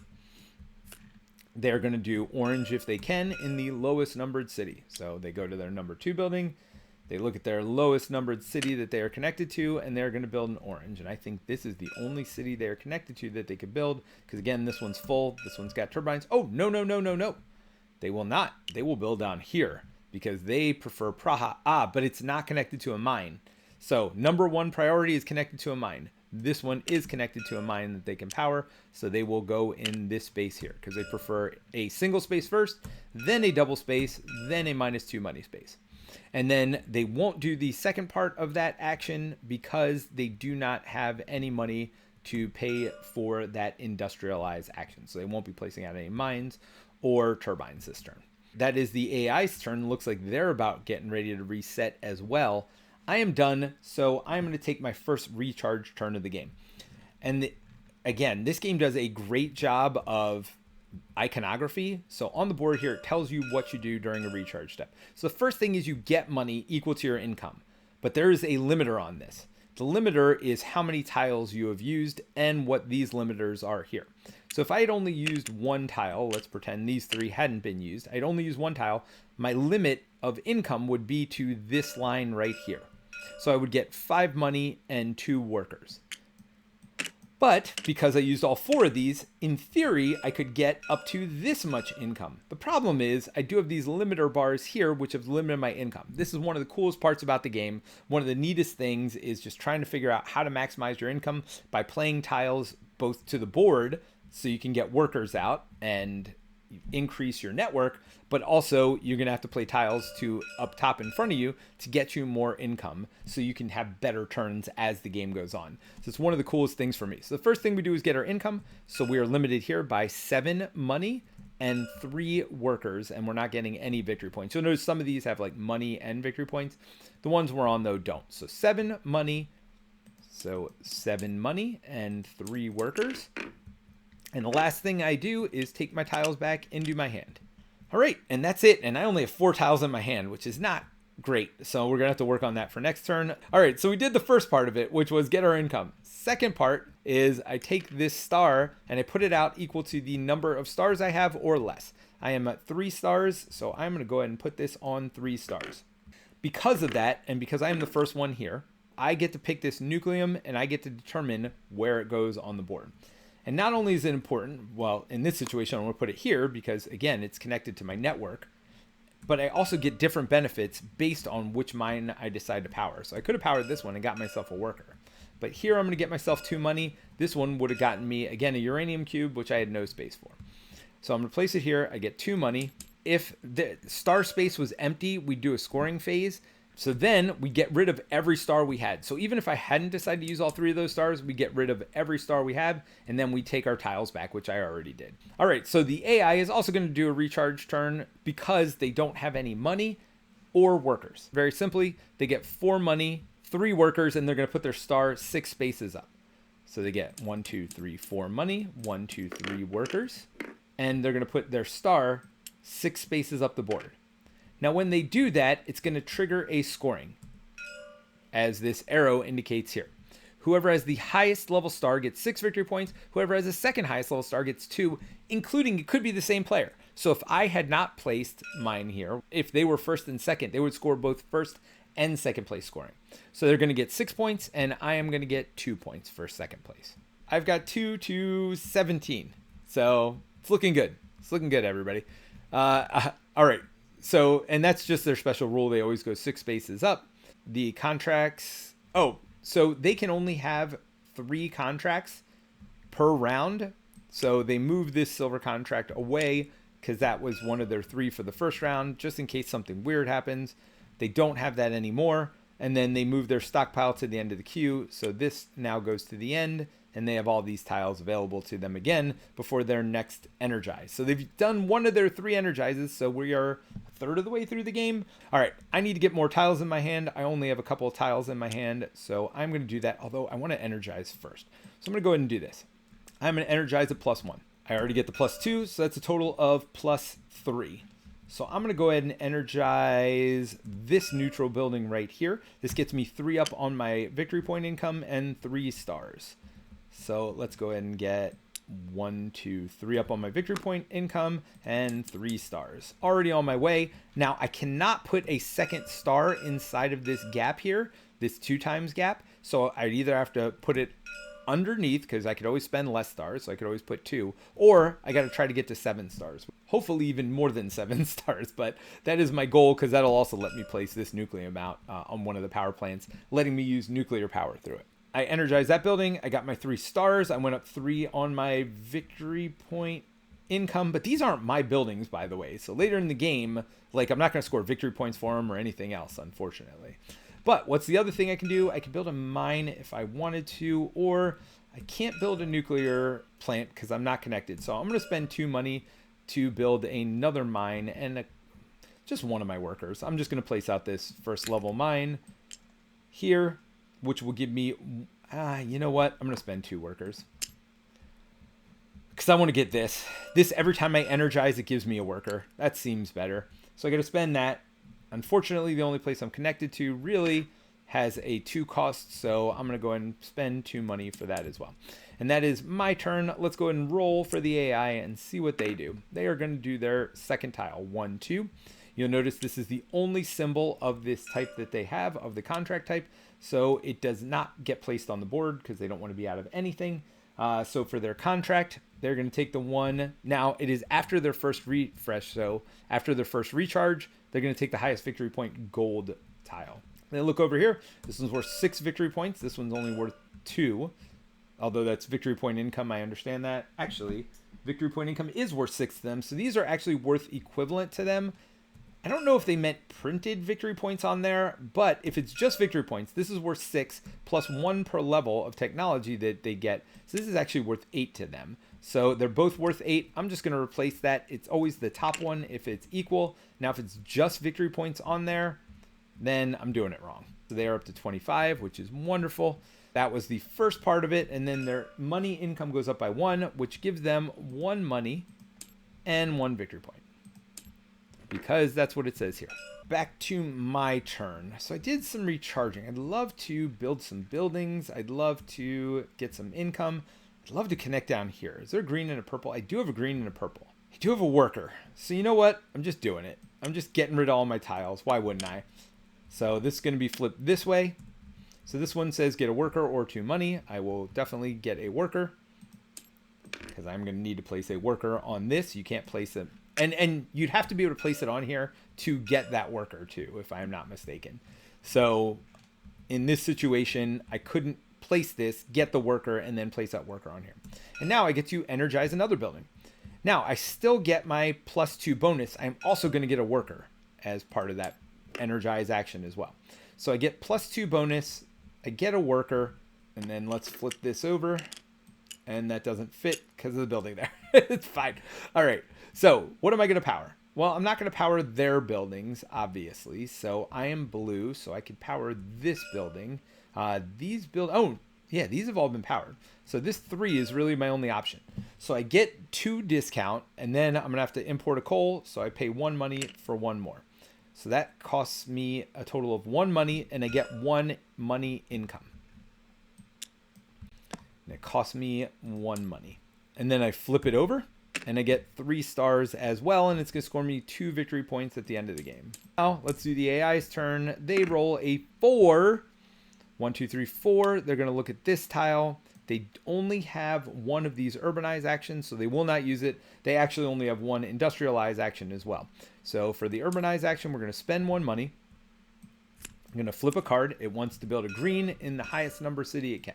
They're going to do orange if they can in the lowest numbered city. So they go to their number 2 building. They look at their lowest numbered city that they are connected to, and they're going to build an orange. And I think this is the only city they are connected to that they could build, because again, this one's full. This one's got turbines. Oh, no, no, no, no, no. They will not. They will build down here because they prefer Praha. But it's not connected to a mine. So number 1 priority is connected to a mine. This one is connected to a mine that they can power, so they will go in this space here because they prefer a single space first, then a double space, then a -2 money space. And then they won't do the second part of that action because they do not have any money to pay for that industrialize action. So they won't be placing out any mines or turbines this turn. That is the AI's turn. Looks like they're about getting ready to reset as well. I am done, so I'm going to take my first recharge turn of the game. And again, this game does a great job of iconography. So on the board here, it tells you what you do during a recharge step. So the first thing is you get money equal to your income, but there is a limiter on this. The limiter is how many tiles you have used and what these limiters are here. So if I had only used 1 tile, let's pretend these 3 hadn't been used, I'd only use 1 tile, my limit of income would be to this line right here. So I would get 5 money and 2 workers. But because I used all 4 of these, in theory, I could get up to this much income. The problem is I do have these limiter bars here, which have limited my income. This is one of the coolest parts about the game. One of the neatest things is just trying to figure out how to maximize your income by playing tiles both to the board so you can get workers out and increase your network, but also you're going to have to play tiles to up top in front of you to get you more income so you can have better turns as the game goes on. So it's one of the coolest things for me. So the first thing we do is get our income. So we are limited here by 7 money and 3 workers, and we're not getting any victory points. You'll notice some of these have like money and victory points. The ones we're on though don't. So 7 money. So 7 money and 3 workers. And the last thing I do is take my tiles back into my hand. All right, and that's it. And I only have 4 tiles in my hand, which is not great. So we're gonna have to work on that for next turn. All right, so we did the first part of it, which was get our income. Second part is I take this star and I put it out equal to the number of stars I have or less. I am at 3 stars, so I'm gonna go ahead and put this on 3 stars. Because of that, and because I am the first one here, I get to pick this nucleum and I get to determine where it goes on the board. And not only is it important, well, in this situation, I'm going to put it here because, again, it's connected to my network, but I also get different benefits based on which mine I decide to power. So I could have powered this one and got myself a worker. But here I'm going to get myself 2 money. This one would have gotten me, again, a uranium cube, which I had no space for. So I'm going to place it here. I get 2 money. If the star space was empty, we do a scoring phase. So then we get rid of every star we had. So even if I hadn't decided to use all 3 of those stars, we get rid of every star we have, and then we take our tiles back, which I already did. All right, so the AI is also going to do a recharge turn because they don't have any money or workers. Very simply, they get 4 money, 3 workers, and they're going to put their star 6 spaces up. So they get 1, 2, 3, 4 money, 1, 2, 3 workers, and they're going to put their star 6 spaces up the board. Now, when they do that, it's going to trigger a scoring, as this arrow indicates here. Whoever has the highest level star gets 6 victory points. Whoever has the second highest level star gets 2, including it could be the same player. So if I had not placed mine here, if they were first and second, they would score both first and second place scoring. So they're going to get 6 points, and I am going to get 2 points for second place. I've got 2 to 17. So it's looking good. It's looking good, everybody. All right. So, and that's just their special rule. They always go 6 spaces up. The contracts. Oh, so they can only have 3 contracts per round. So they moved this silver contract away because that was one of their 3 for the first round, just in case something weird happens. They don't have that anymore. And then they move their stockpile to the end of the queue. So this now goes to the end, and they have all these tiles available to them again before their next energize. So they've done one of their 3 energizes. So we are a third of the way through the game. All right, I need to get more tiles in my hand. I only have a couple of tiles in my hand, so I'm going to do that, although I want to energize first. So I'm going to go ahead and do this. I'm going to energize at +1. I already get the +2, so that's a total of +3. So I'm going to go ahead and energize this neutral building right here. This gets me 3 up on my victory point income and 3 stars. So let's go ahead and get 1, 2, 3 up on my victory point income and 3 stars. Already on my way. Now I cannot put a second star inside of this gap here, this 2 times gap. So I'd either have to put it underneath, because I could always spend less stars, so I could always put 2, or I got to try to get to 7 stars, hopefully even more than 7 stars, but that is my goal, because that'll also let me place this Nucleum out on one of the power plants, letting me use nuclear power through it. I energized that building. I got my 3 stars. I went up 3 on my victory point income, but these aren't my buildings, by the way, so later in the game, like, I'm not going to score victory points for them or anything else, unfortunately. But what's the other thing I can do? I can build a mine if I wanted to, or I can't build a nuclear plant because I'm not connected. So I'm going to spend 2 money to build another mine and just one of my workers. I'm just going to place out this first level mine here, which will give me, you know what? I'm going to spend 2 workers because I want to get this. This, every time I energize, it gives me a worker. That seems better. So I got to spend that. Unfortunately, the only place I'm connected to really has a 2 cost, so I'm going to go ahead and spend 2 money for that as well. And that is my turn. Let's go ahead and roll for the AI and see what they do. They are going to do their second tile, 1, 2. You'll notice this is the only symbol of this type that they have, of the contract type, so it does not get placed on the board because they don't want to be out of anything. So for their contract, they're going to take the 1. Now, it is after their first refresh, so after their first recharge, they're going to take the highest victory point gold tile. Then look over here. This one's worth 6 victory points. This one's only worth 2. Although that's victory point income, I understand that. Actually, victory point income is worth 6 to them. So these are actually worth equivalent to them. I don't know if they meant printed victory points on there, but if it's just victory points, this is worth 6 plus 1 per level of technology that they get. So this is actually worth 8 to them. So they're both worth 8. I'm just going to replace that. It's always the top one if it's equal. Now, if it's just victory points on there, then I'm doing it wrong. So they are up to 25, which is wonderful. That was the first part of it. And then their money income goes up by 1, which gives them 1 money and 1 victory point, because that's what it says here. Back to my turn. So I did some recharging. I'd love to build some buildings. I'd love to get some income. I'd love to connect down here. Is there a green and a purple? I do have a green and a purple. I do have a worker. So you know what? I'm just doing it. I'm just getting rid of all my tiles. Why wouldn't I? So this is going to be flipped this way. So this one says get a worker or 2 money. I will definitely get a worker because I'm going to need to place a worker on this. You can't place it. And you'd have to be able to place it on here to get that worker too, if I'm not mistaken. So in this situation, I couldn't place this, get the worker, and then place that worker on here. And now I get to energize another building. Now I still get my +2 bonus. I'm also going to get a worker as part of that energize action as well. So I get +2 bonus, I get a worker, and then let's flip this over. And that doesn't fit because of the building there. It's fine. All right. So what am I going to power? Well, I'm not going to power their buildings, obviously. So I am blue, so I could power this building. These have all been powered. So this 3 is really my only option. So I get 2 discount, and then I'm going to have to import a coal. So I pay 1 money for 1 more. So that costs me a total of 1 money, and I get 1 money income. And it costs me 1 money. And then I flip it over, and I get 3 stars as well, and it's going to score me 2 victory points at the end of the game. Now, let's do the AI's turn. They roll a 4. 1, 2, 3, 4. They're going to look at this tile. They only have one of these urbanize actions, so they will not use it. They actually only have one industrialize action as well. So for the urbanize action, we're going to spend 1 money. I'm going to flip a card. It wants to build a green in the highest number city it can.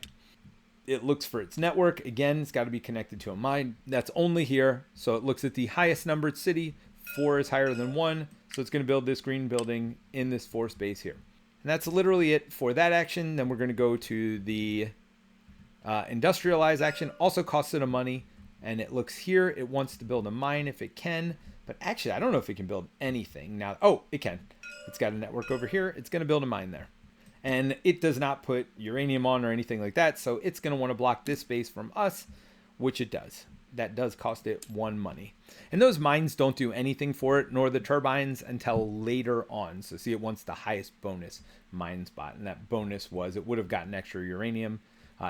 It looks for its network. Again, it's got to be connected to a mine. That's only here. So it looks at the highest numbered city. 4 is higher than 1. So it's going to build this green building in this 4 space here. And that's literally it for that action. Then we're going to go to the industrialize action. Also costs it a money. And it looks here. It wants to build a mine if it can. But actually, I don't know if it can build anything now. Oh, it can. It's got a network over here. It's going to build a mine there. And it does not put uranium on or anything like that. So it's going to want to block this space from us, which it does. That does cost it 1 money. And those mines don't do anything for it, nor the turbines, until later on. So see, it wants the highest bonus mine spot. And that bonus was it would have gotten extra uranium.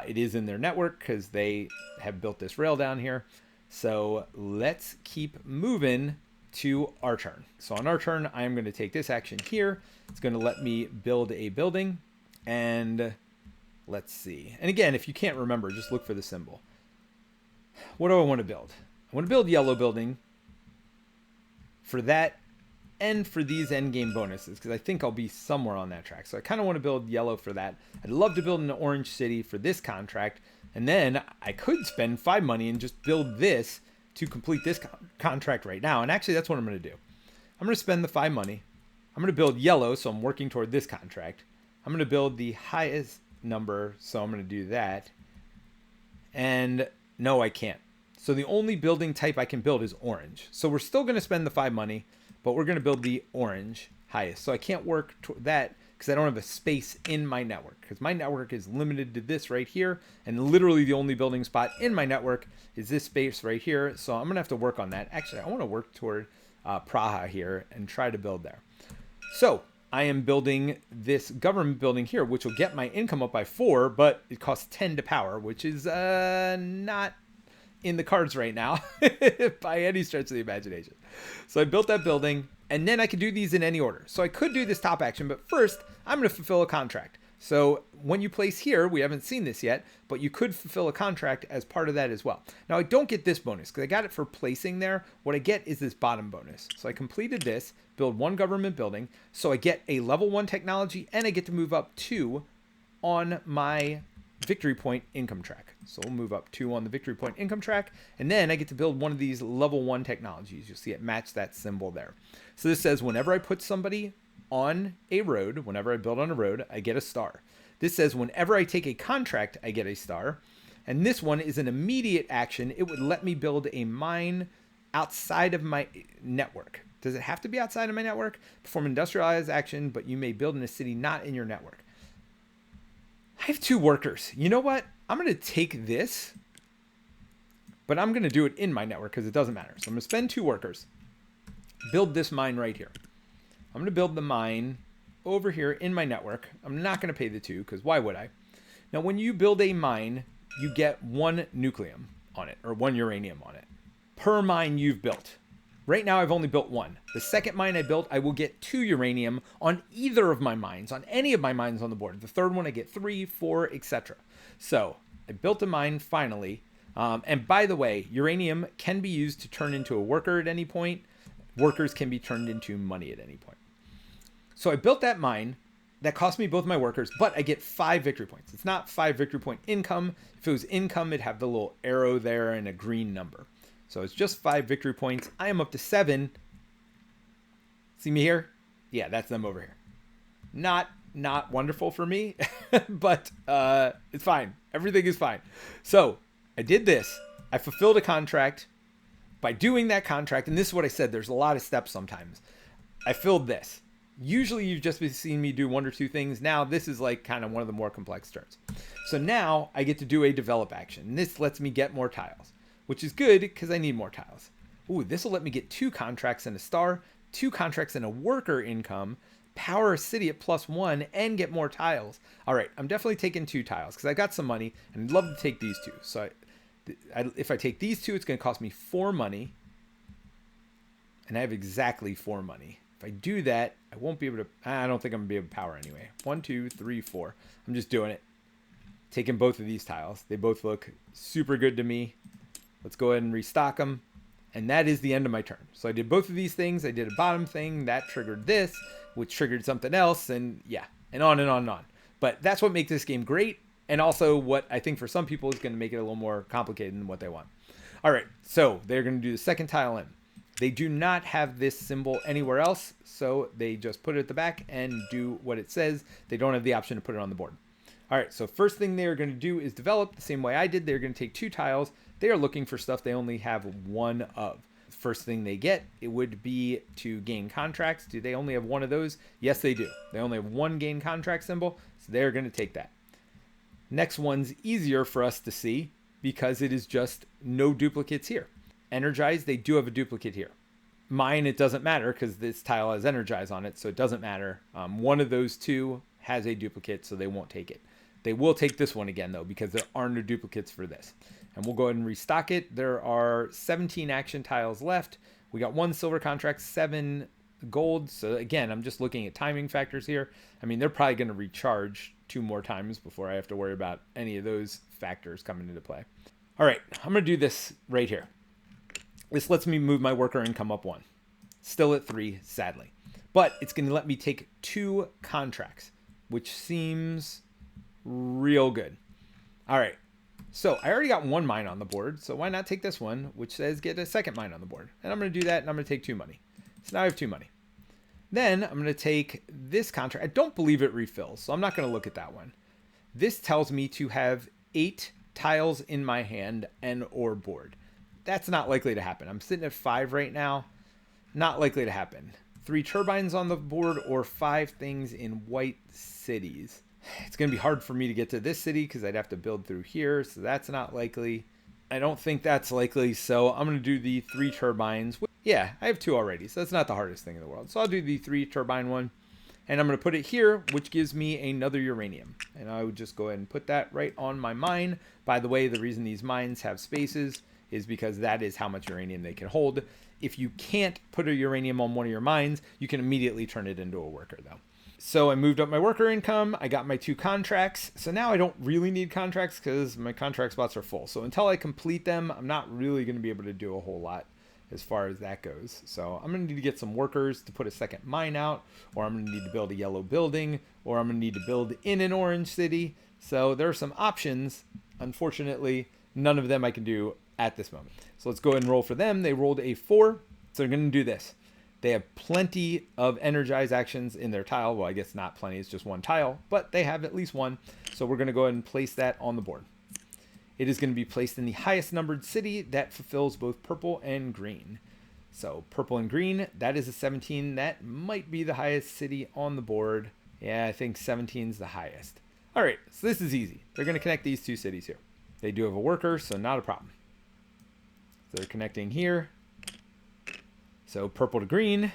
It is in their network because they have built this rail down here. So let's keep moving to our turn. So on our turn, I am going to take this action here. It's going to let me build a building. And let's see. And again, if you can't remember, just look for the symbol. What do I want to build? I want to build yellow building for that and for these endgame bonuses, because I think I'll be somewhere on that track. So I kind of want to build yellow for that. I'd love to build an orange city for this contract. And then I could spend 5 money and just build this to complete this contract right now. And actually, that's what I'm going to do. I'm going to spend the 5 money. I'm going to build yellow, so I'm working toward this contract. I'm going to build the highest number, so I'm going to do that. And no, I can't. So the only building type I can build is orange. So we're still going to spend the 5 money, but we're going to build the orange highest. So I can't work toward that because I don't have a space in my network, because my network is limited to this right here. And literally the only building spot in my network is this space right here. So I'm going to have to work on that. Actually, I want to work toward Praha here and try to build there. So I am building this government building here, which will get my income up by 4, but it costs 10 to power, which is not in the cards right now by any stretch of the imagination. So I built that building, and then I could do these in any order. So I could do this top action, but first I'm going to fulfill a contract. So when you place here, we haven't seen this yet, but you could fulfill a contract as part of that as well. Now I don't get this bonus because I got it for placing there. What I get is this bottom bonus. So I completed this, build 1 government building. So I get a level 1 technology, and I get to move up 2 on my victory point income track. So we'll move up 2 on the victory point income track, and then I get to build one of these level 1 technologies. You'll see it match that symbol there. So this says whenever I put somebody on a road, whenever I build on a road, I get a star. This says whenever I take a contract, I get a star. And this one is an immediate action. It would let me build a mine outside of my network. Does it have to be outside of my network? Perform industrialized action, but you may build in a city not in your network. I have 2 workers. You know what? I'm going to take this, but I'm going to do it in my network because it doesn't matter. So I'm going to spend 2 workers, build this mine right here. I'm going to build the mine over here in my network. I'm not going to pay the 2 because why would I? Now, when you build a mine, you get 1 nucleum on it or 1 uranium on it per mine you've built. Right now, I've only built 1. The second mine I built, I will get 2 uranium on either of my mines, on any of my mines on the board. The third one, I get 3, 4, etc. So I built a mine finally. And by the way, uranium can be used to turn into a worker at any point. Workers can be turned into money at any point. So I built that mine. That cost me both my workers, but I get 5 victory points. It's not 5 victory point income. If it was income, it'd have the little arrow there and a green number. So it's just 5 victory points. I am up to 7. See me here? Yeah, that's them over here. Not wonderful for me, but it's fine. Everything is fine. So I did this. I fulfilled a contract. By doing that contract, and this is what I said, there's a lot of steps sometimes. I filled this. Usually you've just been seeing me do 1 or 2 things. Now this is like kind of one of the more complex turns. So now I get to do a develop action. And this lets me get more tiles, which is good because I need more tiles. Ooh, this will let me get 2 contracts and a star, 2 contracts and a worker income, power a city at +1, and get more tiles. All right, I'm definitely taking 2 tiles because I got some money and I'd love to take these 2. So if I take these 2, it's going to cost me 4 money. And I have exactly 4 money. If I do that, I won't be able to, I don't think I'm going to be able to power anyway. 1, 2, 3, 4. I'm just doing it. taking both of these tiles. They both look super good to me. Let's go ahead and restock them. And that is the end of my turn. So I did both of these things. I did a bottom thing that triggered this, which triggered something else, and yeah, and on and on and on. But that's what makes this game great, and also what I think for some people is going to make it a little more complicated than what they want. All right, so they're going to do the second tile in. They do not have this symbol anywhere else, so they just put it at the back and do what it says. They don't have the option to put it on the board. All right, so first thing they're going to do is develop the same way I did. They're going to take 2 tiles. They are looking for stuff they only have 1 of. First thing they get, it would be to gain contracts. Do they only have 1 of those? Yes, they do. They only have 1 gain contract symbol, so they're going to take that. Next one's easier for us to see because it is just no duplicates here. Energize, they do have a duplicate here. Mine, it doesn't matter because this tile has Energize on it, so it doesn't matter. One of those 2 has a duplicate, so they won't take it. They will take this one again, though, because there are no duplicates for this. And we'll go ahead and restock it. There are 17 action tiles left. We got 1 silver contract, 7 gold. So again, I'm just looking at timing factors here. I mean, they're probably going to recharge 2 more times before I have to worry about any of those factors coming into play. All right, I'm going to do this right here. This lets me move my worker income up 1. Still at 3, sadly. But it's going to let me take 2 contracts, which seems real good. All right. So I already got 1 mine on the board, so why not take this one, which says get a second mine on the board. And I'm going to do that, and I'm going to take 2 money. So now I have 2 money. Then I'm going to take this contract. I don't believe it refills, so I'm not going to look at that one. This tells me to have 8 tiles in my hand and or board. That's not likely to happen. I'm sitting at 5 right now. Not likely to happen. 3 turbines on the board or 5 things in white cities. It's going to be hard for me to get to this city because I'd have to build through here, so that's not likely. I don't think that's likely, so I'm going to do the 3 turbines. Yeah, I have 2 already, so that's not the hardest thing in the world. So I'll do the 3 turbine one, and I'm going to put it here, which gives me another uranium. And I would just go ahead and put that right on my mine. By the way, the reason these mines have spaces is because that is how much uranium they can hold. If you can't put a uranium on one of your mines, you can immediately turn it into a worker, though. So I moved up my worker income. I got my 2 contracts. So now I don't really need contracts because my contract spots are full. So until I complete them, I'm not really going to be able to do a whole lot as far as that goes. So I'm going to need to get some workers to put a second mine out, or I'm going to need to build a yellow building, or I'm going to need to build in an orange city. So there are some options. Unfortunately, none of them I can do at this moment. So let's go ahead and roll for them. They rolled a 4. So they're going to do this. They have plenty of energize actions in their tile. Well, I guess not plenty, it's just 1 tile, but they have at least 1. So we're going to go ahead and place that on the board. It is going to be placed in the highest numbered city that fulfills both purple and green. So purple and green, that is a 17. That might be the highest city on the board. Yeah, I think 17 is the highest. All right, so this is easy. They're going to connect these 2 cities here. They do have a worker, so not a problem. So they're connecting here. So purple to green.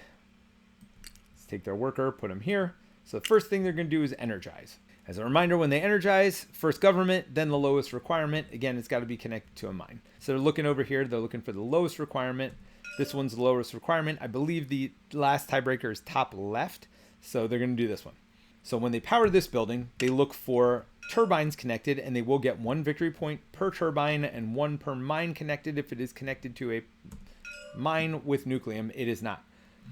Let's take their worker, put them here. So the first thing they're going to do is energize. As a reminder, when they energize, first government, then the lowest requirement. Again, it's got to be connected to a mine. So they're looking over here. They're looking for the lowest requirement. This one's the lowest requirement. I believe the last tiebreaker is top left. So they're going to do this one. So when they power this building, they look for turbines connected, and they will get 1 victory point per turbine and 1 per mine connected if it is connected to a mine with Nucleum. It is not.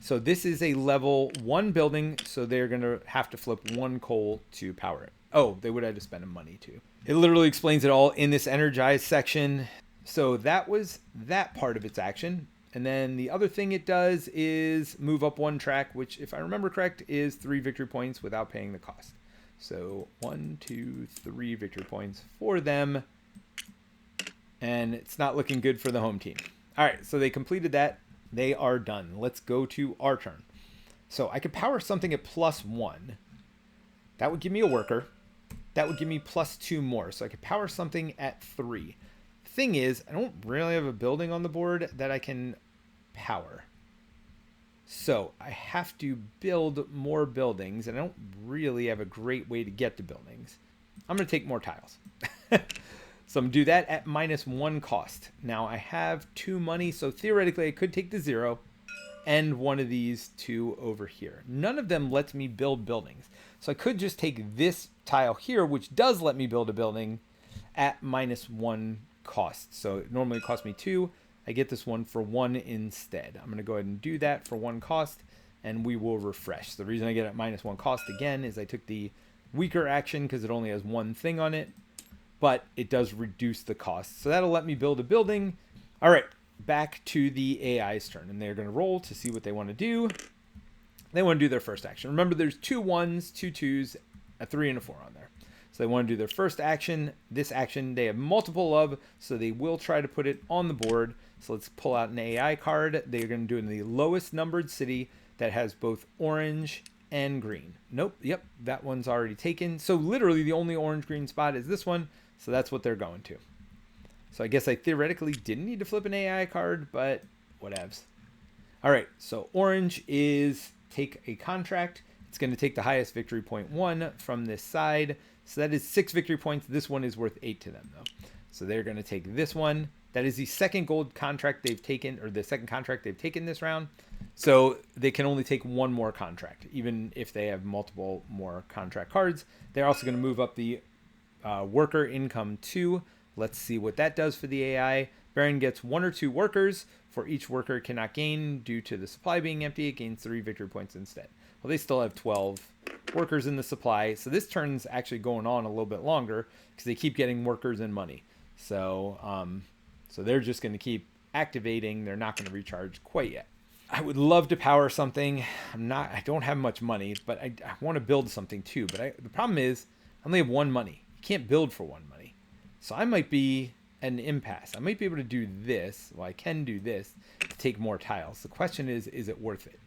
So this is a level 1 building, so they're going to have to flip 1 coal to power it. Oh, they would have to spend money too. It literally explains it all in this energize section. So that was that part of its action. And then the other thing it does is move up 1 track, which, if I remember correct, is 3 victory points without paying the cost. So 1, 2, 3 victory points for them. And it's not looking good for the home team. All right, so they completed that. They are done. Let's go to our turn. So I could power something at +1. That would give me a worker. That would give me +2 more. So I could power something at 3. The thing is, I don't really have a building on the board that I can power. So I have to build more buildings, and I don't really have a great way to get to buildings. I'm going to take more tiles. So I'm going to do that at -1 cost. Now I have 2 money, so theoretically I could take the 0 and one of these two over here. None of them lets me build buildings. So I could just take this tile here, which does let me build a building at -1 cost. So it normally costs me 2. I get this one for 1 instead. I'm going to go ahead and do that for 1 cost, and we will refresh. The reason I get it at -1 cost again is I took the weaker action because it only has 1 thing on it, but it does reduce the cost. So that'll let me build a building. All right, back to the AI's turn, and they're going to roll to see what they want to do. They want to do their first action. Remember, there's 2 1s, 2 2s, a 3, and a 4 on there. So they want to do their first action. This action they have multiple of, so they will try to put it on the board. So let's pull out an AI card. They're going to do it in the lowest numbered city that has both orange and green. Nope, yep, that one's already taken. So literally the only orange-green spot is this one, so that's what they're going to. So I guess I theoretically didn't need to flip an AI card, but whatevs. All right, so orange is take a contract. It's going to take the highest victory point 1 from this side. So that is 6 victory points. This one is worth 8 to them, though. So they're going to take this one. That is the second gold contract they've taken, or the second contract they've taken this round. So they can only take 1 more contract, even if they have multiple more contract cards. They're also going to move up the worker income 2. Let's see what that does for the AI. Baron gets 1 or 2 workers. For each worker cannot gain due to the supply being empty. It gains 3 victory points instead. Well, they still have 12 workers in the supply. So this turn's actually going on a little bit longer because they keep getting workers and money. So, so they're just going to keep activating. They're not going to recharge quite yet. I would love to power something. I don't have much money, but I want to build something too. But the problem is I only have 1 money. You can't build for 1 money. So I might be at an impasse. I might be able to do this. Well, I can do this to take more tiles. The question is it worth it?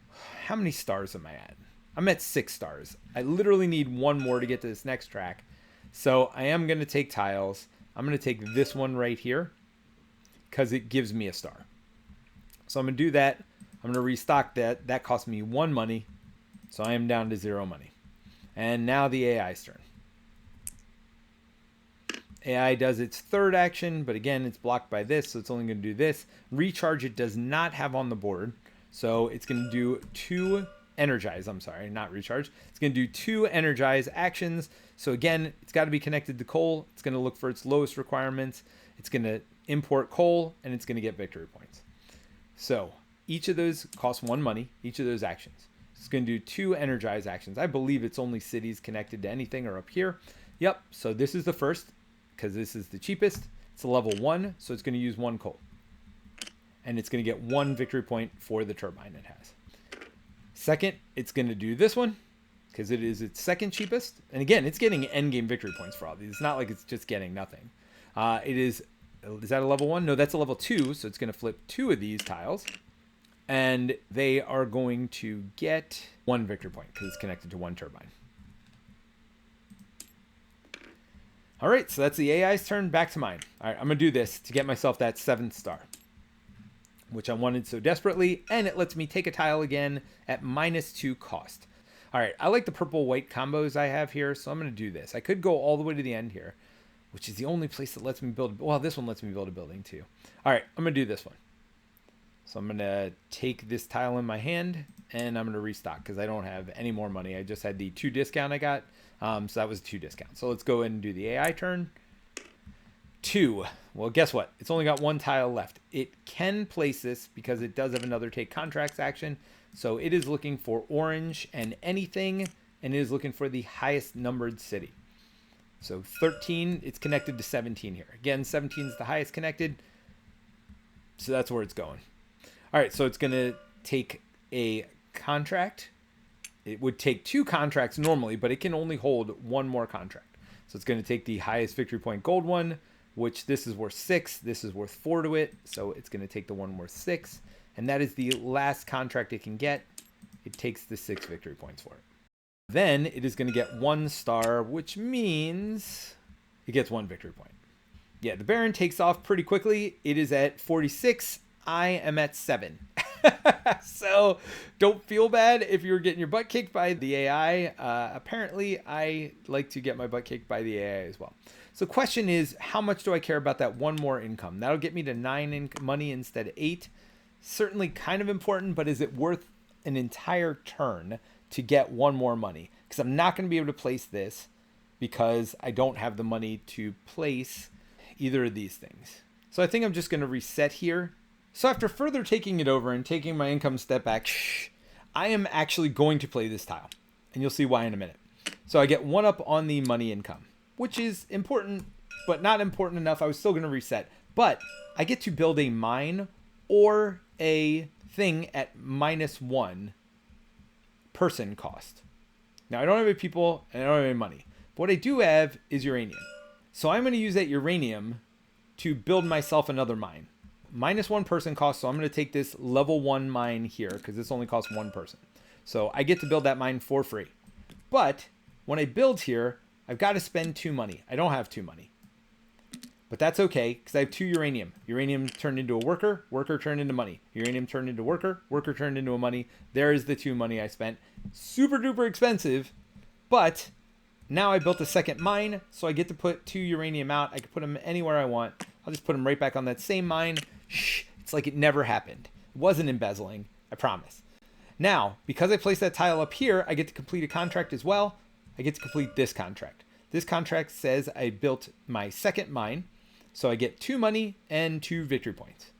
How many stars am I at? I'm at 6 stars. I literally need 1 more to get to this next track. So I am going to take tiles. I'm going to take this one right here because it gives me a star. So I'm going to do that. I'm going to restock that. That cost me 1 money. So I am down to 0 money. And now the AI's turn. AI does its third action, but again, it's blocked by this, so it's only going to do this. Recharge it does not have on the board, so it's going to do 2 energize. I'm sorry, not recharge. It's going to do 2 energize actions. So again, it's got to be connected to coal. It's going to look for its lowest requirements. It's going to import coal, and it's going to get victory points. So each of those costs 1 money, each of those actions. It's going to do 2 energize actions. I believe it's only cities connected to anything or up here. Yep, so this is the first, because this is the cheapest. It's a level 1, so it's going to use 1 coal. And it's going to get 1 victory point for the turbine it has. Second, it's going to do this one, because it is its second cheapest. And again, it's getting endgame victory points for all these. It's not like it's just getting nothing. Is that a level 1? No, that's a level 2, so it's going to flip 2 of these tiles. And they are going to get 1 victory point, because it's connected to 1 turbine. All right, so that's the AI's turn. Back to mine. All right, I'm going to do this to get myself that 7th star, which I wanted so desperately, and it lets me take a tile again at -2 cost. All right, I like the purple-white combos I have here, so I'm going to do this. I could go all the way to the end here, which is the only place that lets me build. Well, this one lets me build a building too. All right, I'm going to do this one. So I'm going to take this tile in my hand, and I'm going to restock because I don't have any more money. I just had the 2 discount I got. So that was a 2 discount. So let's go ahead and do the AI turn. 2. Well, guess what? It's only got 1 tile left. It can place this because it does have another take contracts action. So it is looking for orange and anything, and it is looking for the highest numbered city. So 13, it's connected to 17 here. Again, 17 is the highest connected. So that's where it's going. All right, so it's going to take a contract. It would take 2 contracts normally, but it can only hold 1 more contract. So it's going to take the highest victory point gold one, which this is worth 6. This is worth 4 to it. So it's going to take the one worth 6. And that is the last contract it can get. It takes the 6 victory points for it. Then it is going to get 1 star, which means it gets 1 victory point. Yeah, the Baron takes off pretty quickly. It is at 46. I am at 7. So don't feel bad if you're getting your butt kicked by the AI. Apparently, I like to get my butt kicked by the AI as well. So the question is, how much do I care about that 1 more income? That'll get me to 9 money instead of 8. certainly kind of important, but is it worth an entire turn to get one more money? Because I'm not going to be able to place this because I don't have the money to place either of these things. So I think I'm just going to reset here. So after further taking it over and taking my income step back, I am actually going to play this tile. And you'll see why in a minute. So I get 1 up on the money income, which is important, but not important enough. I was still going to reset. But I get to build a mine or a thing at -1 person cost. Now, I don't have any people and I don't have any money. But what I do have is uranium. So I'm going to use that uranium to build myself another mine. -1 person cost, so I'm going to take this level 1 mine here because this only costs 1 person. So I get to build that mine for free. But when I build here, I've got to spend 2 money. I don't have 2 money. But that's okay because I have 2 uranium. Uranium turned into a worker, worker turned into money. Uranium turned into worker, worker turned into a money. There is the 2 money I spent. Super duper expensive, but now I built a second mine, so I get to put 2 uranium out. I can put them anywhere I want. I'll just put them right back on that same mine. Shh, it's like it never happened. It wasn't embezzling, I promise. Now, because I placed that tile up here, I get to complete a contract as well. I get to complete this contract. This contract says I built my second mine, so I get 2 money and 2 victory points.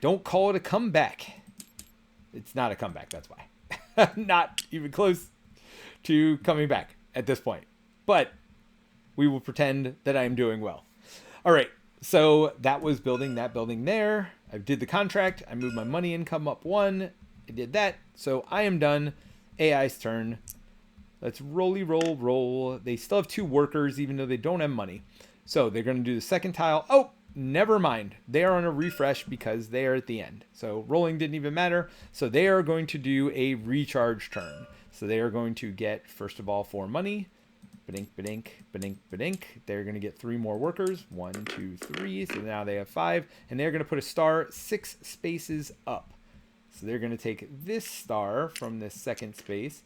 Don't call it a comeback. It's not a comeback, that's why. Not even close to coming back at this point. But we will pretend that I am doing well. All right, so that was building that building there. I did the contract. I moved my money income up 1. I did that. So I am done. AI's turn. Let's roll. They still have 2 workers, even though they don't have money. So they're going to do the second tile. Oh, never mind. They are on a refresh because they are at the end. So rolling didn't even matter. So they are going to do a recharge turn. So they are going to get, first of all, 4 money. Badink, badink, badink, badink. They're going to get 3 more workers. 1, 2, 3. So now they have 5. And they're going to put a star 6 spaces up. So they're going to take this star from this second space.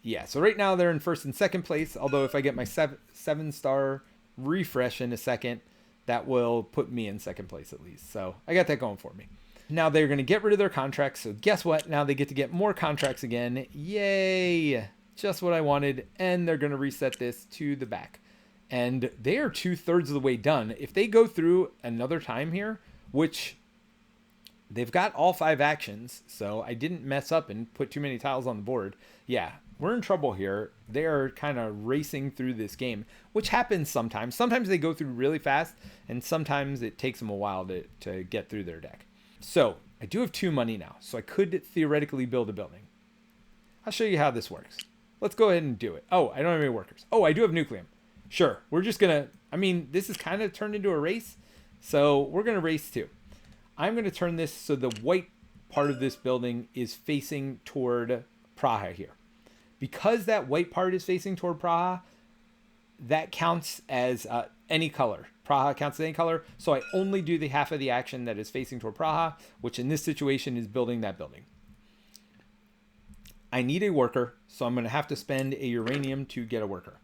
Yeah, so right now they're in first and second place. Although if I get my 7-star refresh in a second, that will put me in second place at least. So I got that going for me. Now they're going to get rid of their contracts. So guess what? Now they get to get more contracts again. Yay! Just what I wanted. And they're going to reset this to the back. And they are 2/3 of the way done. If they go through another time here, which they've got all 5 actions, so I didn't mess up and put too many tiles on the board. Yeah, we're in trouble here. They are kind of racing through this game, which happens sometimes. Sometimes they go through really fast, and sometimes it takes them a while to get through their deck. So I do have 2 money now, so I could theoretically build a building. I'll show you how this works. Let's go ahead and do it. Oh, I don't have any workers. Oh, I do have Nucleum. Sure, we're just going to, I mean, this is kind of turned into a race, so we're going to race too. I'm going to turn this so the white part of this building is facing toward Praha here. Because that white part is facing toward Praha, that counts as any color. Praha counts as any color, so I only do the half of the action that is facing toward Praha, which in this situation is building that building. I need a worker, so I'm going to have to spend a uranium to get a worker.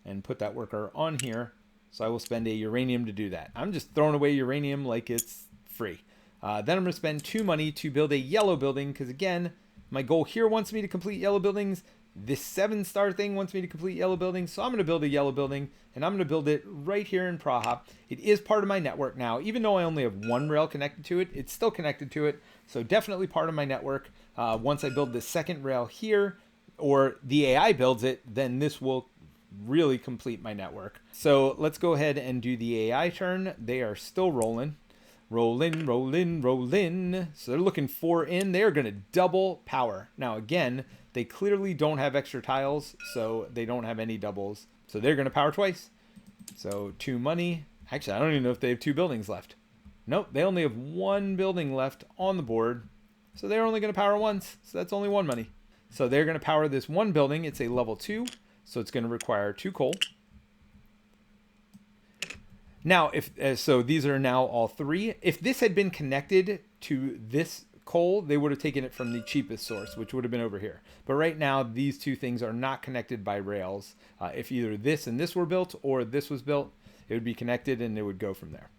And put that worker on here, so I will spend a uranium to do that. I'm just throwing away uranium like it's free. Then I'm going to spend 2 money to build a yellow building, because again, my goal here wants me to complete yellow buildings. This 7-star thing wants me to complete yellow buildings, so I'm going to build a yellow building, and I'm going to build it right here in Praha. It is part of my network now. Even though I only have 1 rail connected to it, it's still connected to it, so definitely part of my network. Once I build the second rail here, or the AI builds it, then this will really complete my network. So let's go ahead and do the AI turn. They are still rolling. Roll in. So they're looking 4 in. They're going to double power. Now, again, they clearly don't have extra tiles, so they don't have any doubles. So they're going to power twice. So 2 money. Actually, I don't even know if they have 2 buildings left. Nope, they only have 1 building left on the board. So they're only going to power once. So that's only 1 money. So they're going to power this 1 building. It's a level 2. So it's going to require 2 coal. Now, so these are now all 3. If this had been connected to this coal, they would have taken it from the cheapest source, which would have been over here. But right now, these 2 things are not connected by rails. If either this and this were built or this was built, it would be connected and it would go from there.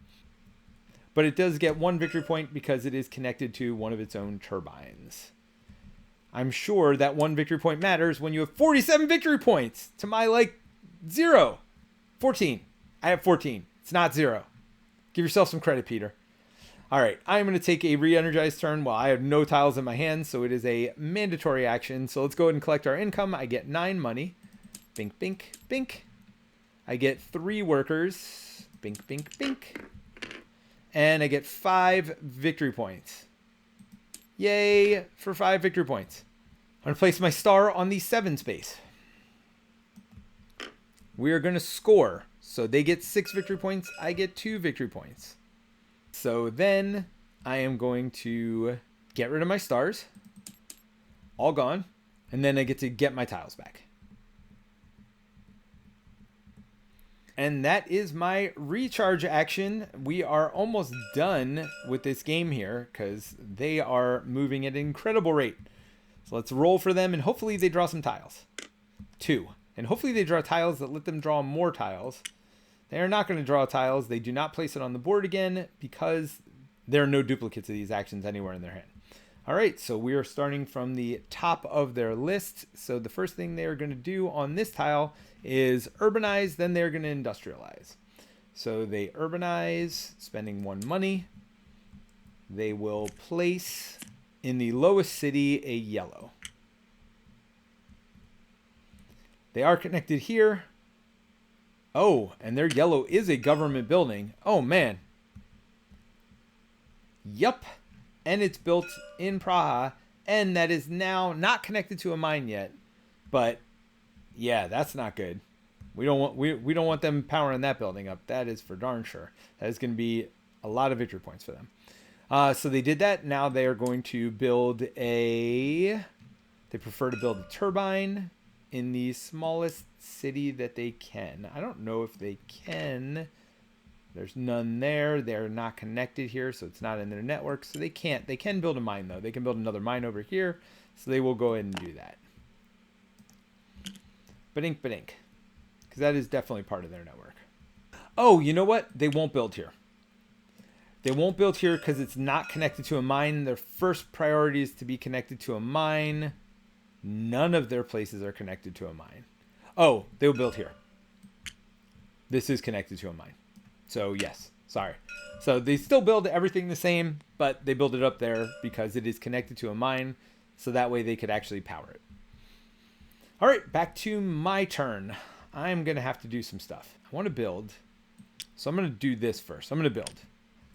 but it does get 1 victory point because it is connected to one of its own turbines. I'm sure that 1 victory point matters when you have 47 victory points to my, like, 0. 14. I have 14. It's not 0. Give yourself some credit, Peter. All right, I'm going to take a re-energized turn while I have no tiles in my hand, so it is a mandatory action. So let's go ahead and collect our income. I get 9 money. Bink, bink, bink. I get 3 workers. Bink, bink, bink. And I get 5 victory points. Yay for 5 victory points. I'm going to place my star on the 7 space. We are going to score. So they get 6 victory points. I get 2 victory points. So then I am going to get rid of my stars. All gone. And then I get to get my tiles back. And that is my recharge action. We are almost done with this game here because they are moving at an incredible rate. So let's roll for them and hopefully they draw some tiles. 2. And hopefully they draw tiles that let them draw more tiles. They are not going to draw tiles. They do not place it on the board again because there are no duplicates of these actions anywhere in their hand. All right, so we are starting from the top of their list. So the first thing they are going to do on this tile is urbanize, then they're going to industrialize. So they urbanize, spending 1 money. They will place in the lowest city a yellow. They are connected here. Oh, and their yellow is a government building. Oh, man. Yup. And it's built in Praha. And that is now not connected to a mine yet. But, yeah, that's not good. We don't want them powering that building up. That is for darn sure. That is going to be a lot of victory points for them. So they did that. Now they are going to build a... They prefer to build a turbine in the smallest city that they can. I don't know if they can. There's none there. They're not connected here, so it's not in their network. So they can't. They can build a mine, though. They can build another mine over here. So they will go ahead and do that. Ba-dink, ba-dink. Because that is definitely part of their network. Oh, you know what? They won't build here. They won't build here because it's not connected to a mine. Their first priority is to be connected to a mine. None of their places are connected to a mine. Oh, they'll build here. This is connected to a mine. So, yes. Sorry. So, they still build everything the same, but they build it up there because it is connected to a mine. So, that way they could actually power it. All right, back to my turn. I'm going to have to do some stuff. I want to build. So, I'm going to do this first. I'm going to build.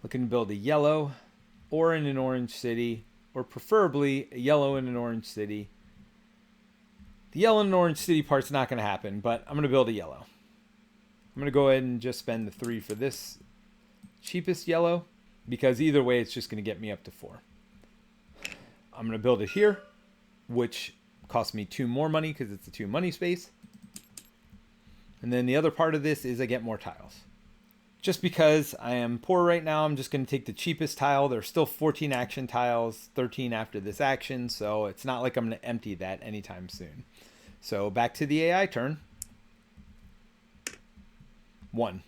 Looking to build a yellow or in an orange city, or preferably a yellow in an orange city. The yellow and orange city part's not going to happen, but I'm going to build a yellow. I'm going to go ahead and just spend the 3 for this cheapest yellow, because either way, it's just going to get me up to 4. I'm going to build it here, which costs me 2 more money because it's a 2 money space. And then the other part of this is I get more tiles. Just because I am poor right now, I'm just going to take the cheapest tile. There's still 14 action tiles, 13 after this action, so it's not like I'm going to empty that anytime soon. So back to the AI turn. 1.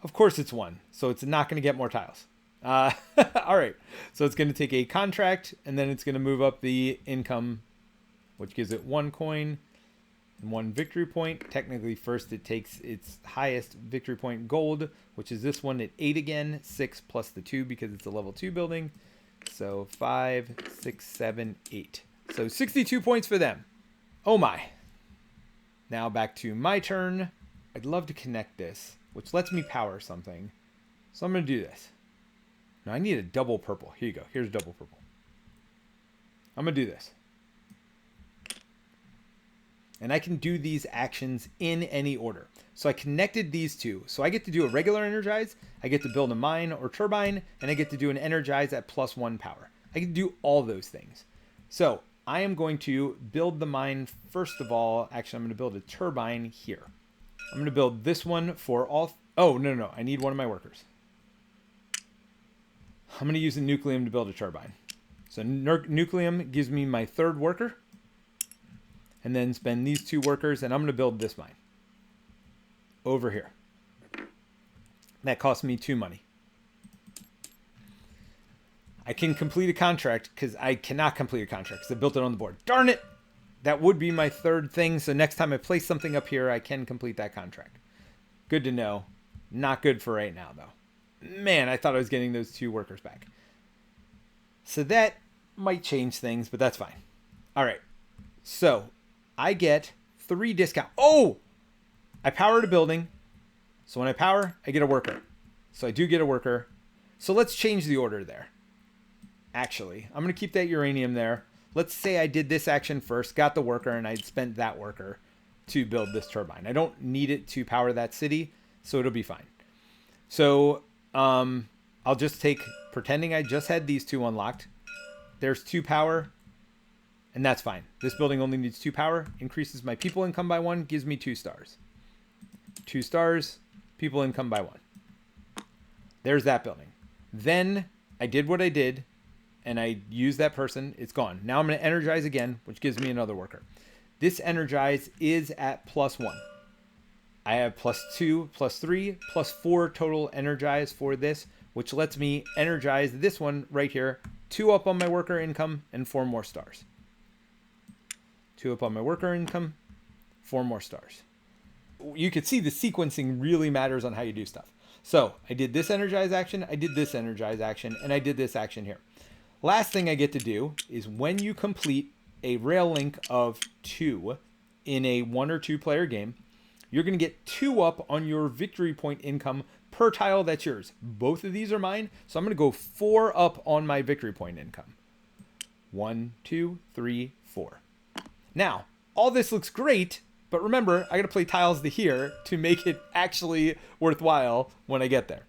Of course it's 1, so it's not going to get more tiles. All right, so it's going to take a contract, and then it's going to move up the income, which gives it 1 coin. And 1 victory point. Technically, first it takes its highest victory point gold, which is this one at 8 again. 6 plus the 2 because it's a level 2 building. So 5, 6, 7, 8. So 62 points for them. Oh my. Now back to my turn. I'd love to connect this, which lets me power something. So I'm going to do this. Now I need a double purple. Here you go. Here's double purple. I'm going to do this. And I can do these actions in any order. So I connected these two. So I get to do a regular energize, I get to build a mine or turbine, and I get to do an energize at +1 power. I can do all those things. So I am going to build the mine first of all. Actually, I'm going to build a turbine here. I'm going to build this one for all... Oh, no. I need one of my workers. I'm going to use a Nucleum to build a turbine. So Nucleum gives me my 3rd worker. And then spend these 2 workers, and I'm going to build this mine over here. That costs me 2 money. I can complete a contract because I cannot complete a contract because I built it on the board. Darn it! That would be my third thing. So next time I place something up here, I can complete that contract. Good to know. Not good for right now, though. Man, I thought I was getting those 2 workers back. So that might change things, but that's fine. All right. So I get 3 discount. Oh! I powered a building. So when I power, I get a worker. So I do get a worker. So let's change the order there. Actually, I'm going to keep that uranium there. Let's say I did this action first, got the worker, and I'd spent that worker to build this turbine. I don't need it to power that city, so it'll be fine. So I'll just take, pretending I just had these 2 unlocked. There's 2 power, and that's fine. This building only needs 2 power, increases my people income by 1, gives me 2 stars. 2 stars, people income by 1. There's that building. Then I did what I did, and I used that person. It's gone. Now I'm going to energize again, which gives me another worker. This energize is at +1. I have +2, +3, +4 total energize for this, which lets me energize this one right here. 2 up on my worker income and 4 more stars. 2 up on my worker income, 4 more stars. You could see the sequencing really matters on how you do stuff. So I did this energize action, I did this energize action, and I did this action here. Last thing I get to do is when you complete a rail link of 2 in a 1 or 2 player game, you're going to get 2 up on your victory point income per tile that's yours. Both of these are mine, so I'm going to go 4 up on my victory point income. 1, 2, 3, 4. Now, all this looks great, but remember, I got to play tiles to here to make it actually worthwhile when I get there.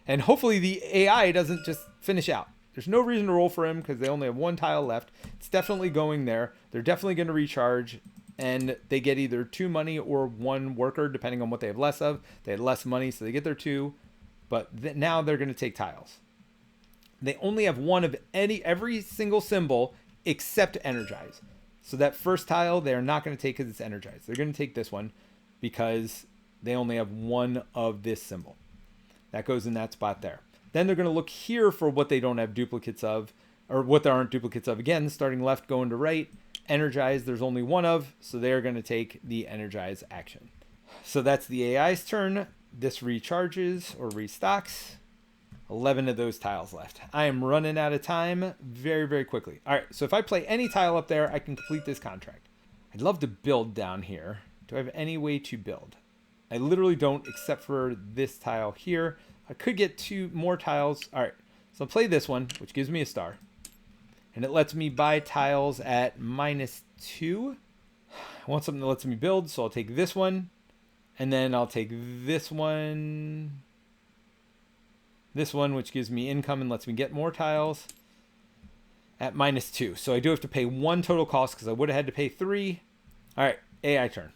And hopefully the AI doesn't just finish out. There's no reason to roll for him because they only have 1 tile left. It's definitely going there. They're definitely going to recharge, and they get either 2 money or 1 worker, depending on what they have less of. They had less money, so they get their 2, but now they're going to take tiles. They only have 1 of every single symbol except energize. So that first tile, they're not going to take because it's energized. They're going to take this one because they only have 1 of this symbol. That goes in that spot there. Then they're going to look here for what they don't have duplicates of, or what there aren't duplicates of. Again, starting left, going to right. Energize, there's only 1 of, so they're going to take the energize action. So that's the AI's turn. This recharges or restocks. 11 of those tiles left. I am running out of time very, very quickly. All right, so if I play any tile up there, I can complete this contract. I'd love to build down here. Do I have any way to build? I literally don't, except for this tile here. I could get 2 more tiles. All right, so I'll play this one, which gives me a star. And it lets me buy tiles at -2. I want something that lets me build, so I'll take this one. And then I'll take this one, which gives me income and lets me get more tiles at -2. So I do have to pay 1 total cost because I would have had to pay 3. All right, AI turn.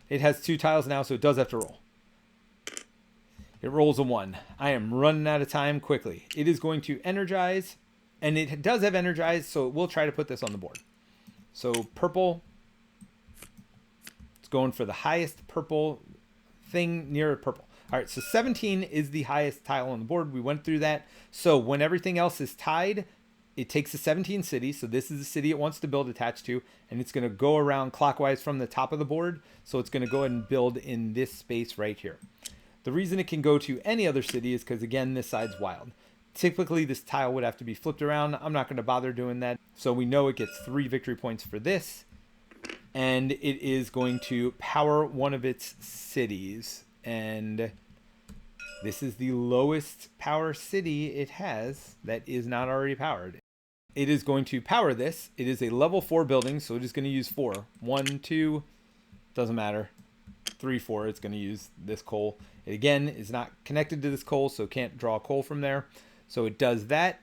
It has 2 tiles now, so it does have to roll. It rolls a 1. I am running out of time quickly. It is going to energize, and it does have energize, so we'll try to put this on the board. So purple, it's going for the highest purple thing near purple. All right, so 17 is the highest tile on the board. We went through that. So when everything else is tied, it takes the 17 cities. So this is the city it wants to build attached to, and it's going to go around clockwise from the top of the board. So it's going to go ahead and build in this space right here. The reason it can go to any other city is because, again, this side's wild. Typically, this tile would have to be flipped around. I'm not going to bother doing that. So we know it gets 3 victory points for this. And it is going to power one of its cities. And this is the lowest power city it has that is not already powered. It is going to power this. It is a level 4 building, so it is going to use 4. 1, 2, doesn't matter. 3, 4, it's going to use this coal. It, again, is not connected to this coal, so it can't draw coal from there. So it does that.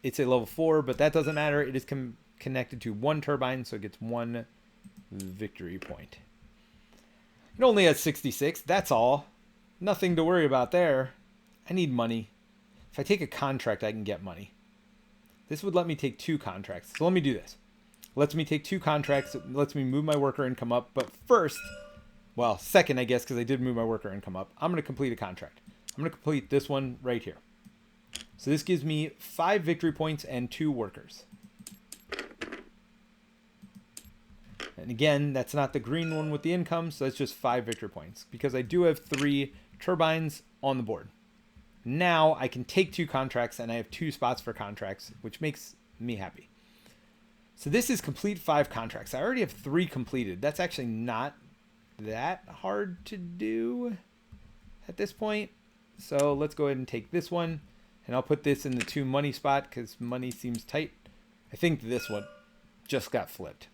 It's a level 4, but that doesn't matter. It is connected to 1 turbine, so it gets 1 victory point. It only has 66. That's all. Nothing to worry about there. I need money. If I take a contract, I can get money. This would let me take 2 contracts. So let me do this. Lets me take 2 contracts. It lets me move my worker income up. But first, well, second, I guess, because I did move my worker income up, I'm going to complete a contract. I'm going to complete this one right here. So this gives me 5 victory points and 2 workers. And again, that's not the green one with the income, so that's just 5 victory points because I do have 3 turbines on the board. Now I can take 2 contracts and I have 2 spots for contracts, which makes me happy. So this is complete 5 contracts. I already have 3 completed. That's actually not that hard to do at this point. So let's go ahead and take this one, and I'll put this in the 2 money spot because money seems tight. I think this one just got flipped.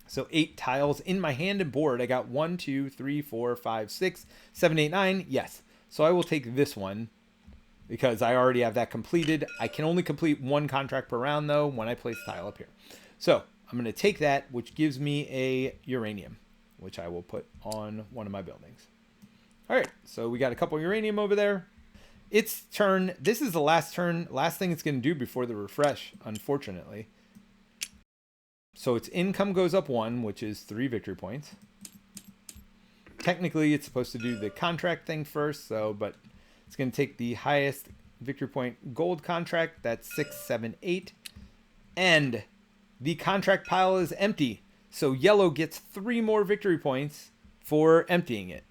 So 8 tiles in my hand and board. I got 1, 2, 3, 4, 5, 6, 7, 8, 9. Yes. So I will take this one because I already have that completed. I can only complete 1 contract per round though when I place a tile up here. So I'm going to take that, which gives me a uranium, which I will put on one of my buildings. All right. So we got a couple uranium over there. Its turn. This is the last thing it's going to do before the refresh, unfortunately. So its income goes up 1, which is 3 victory points. Technically, it's supposed to do the contract thing first, but it's going to take the highest victory point gold contract. That's 6, 7, 8. And the contract pile is empty. So yellow gets 3 more victory points for emptying it.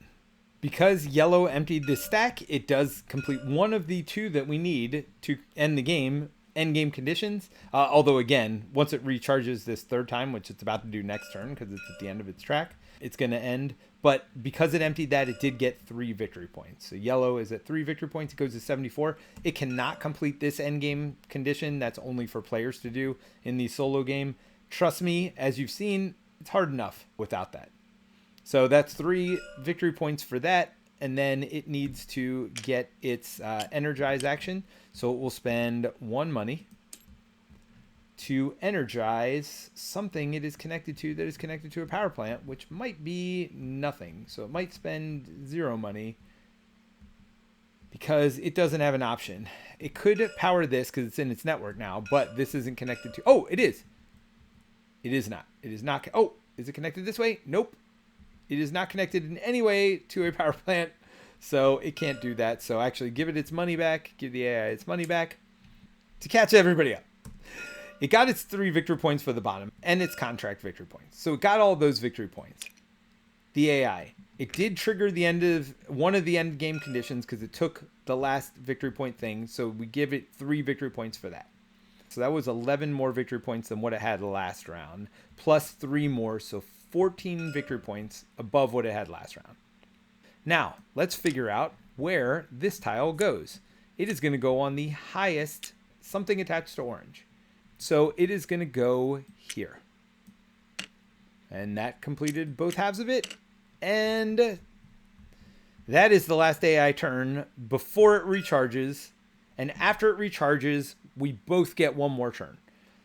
Because yellow emptied this stack, it does complete one of the 2 that we need to end the game. Endgame conditions. Although again, once it recharges this 3rd time, which it's about to do next turn because it's at the end of its track, it's going to end. But because it emptied that, it did get 3 victory points. So yellow is at 3 victory points. It goes to 74. It cannot complete this endgame condition. That's only for players to do in the solo game. Trust me, as you've seen, it's hard enough without that. So that's 3 victory points for that. And then it needs to get its energize action. So it will spend 1 money to energize something it is connected to that is connected to a power plant, which might be nothing. So it might spend 0 money because it doesn't have an option. It could power this because it's in its network now, but this isn't connected to... Oh, it is. It is not. It is not... Oh, is it connected this way? Nope. It is not connected in any way to a power plant, so it can't do that. So actually give it its money back, give the AI its money back to catch everybody up. It got its 3 victory points for the bottom and its contract victory points. So it got all those victory points. The AI, it did trigger the end of one of the end game conditions because it took the last victory point thing. So we give it 3 victory points for that. So that was 11 more victory points than what it had last round, plus 3 more. So 14 victory points above what it had last round. Now, let's figure out where this tile goes. It is going to go on the highest something attached to orange. So it is going to go here. And that completed both halves of it. And that is the last AI turn before it recharges. And after it recharges, we both get 1 more turn.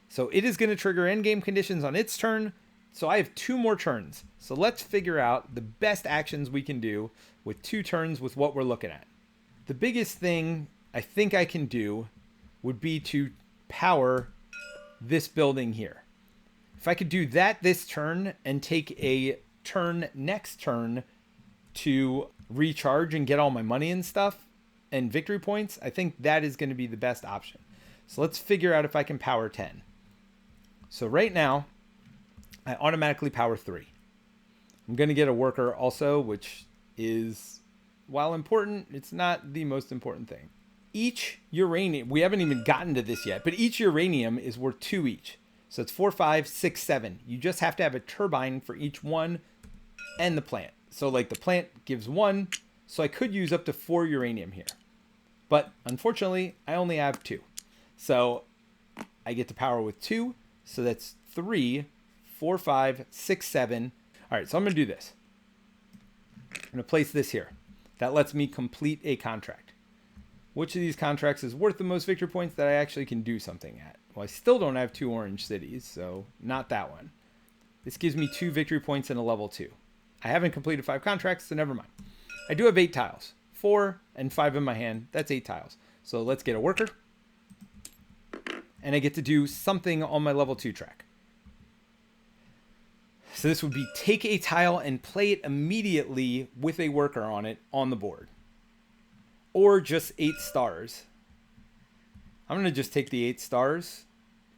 So it is going to trigger endgame conditions on its turn. So I have 2 more turns. So let's figure out the best actions we can do with 2 turns with what we're looking at. The biggest thing I think I can do would be to power this building here. If I could do that this turn and take a turn next turn to recharge and get all my money and stuff and victory points, I think that is going to be the best option. So let's figure out if I can power 10. So right now, I automatically power 3. I'm going to get a worker also, which is, while important, it's not the most important thing. Each uranium, we haven't even gotten to this yet, but each uranium is worth 2 each. So it's 4, 5, 6, 7. You just have to have a turbine for each one and the plant. So like the plant gives 1, so I could use up to 4 uranium here. But unfortunately, I only have 2. So I get to power with 2. So that's 3, 4, 5, 6, 7. All right, so I'm going to do this. I'm going to place this here. That lets me complete a contract. Which of these contracts is worth the most victory points that I actually can do something at? Well, I still don't have 2 orange cities, so not that one. This gives me 2 victory points and a level 2. I haven't completed 5 contracts, so never mind. I do have 8 tiles. 4 and 5 in my hand. That's 8 tiles. So let's get a worker. And I get to do something on my level 2 track. So this would be take a tile and play it immediately with a worker on it on the board. Or just 8 stars. I'm going to just take the 8 stars.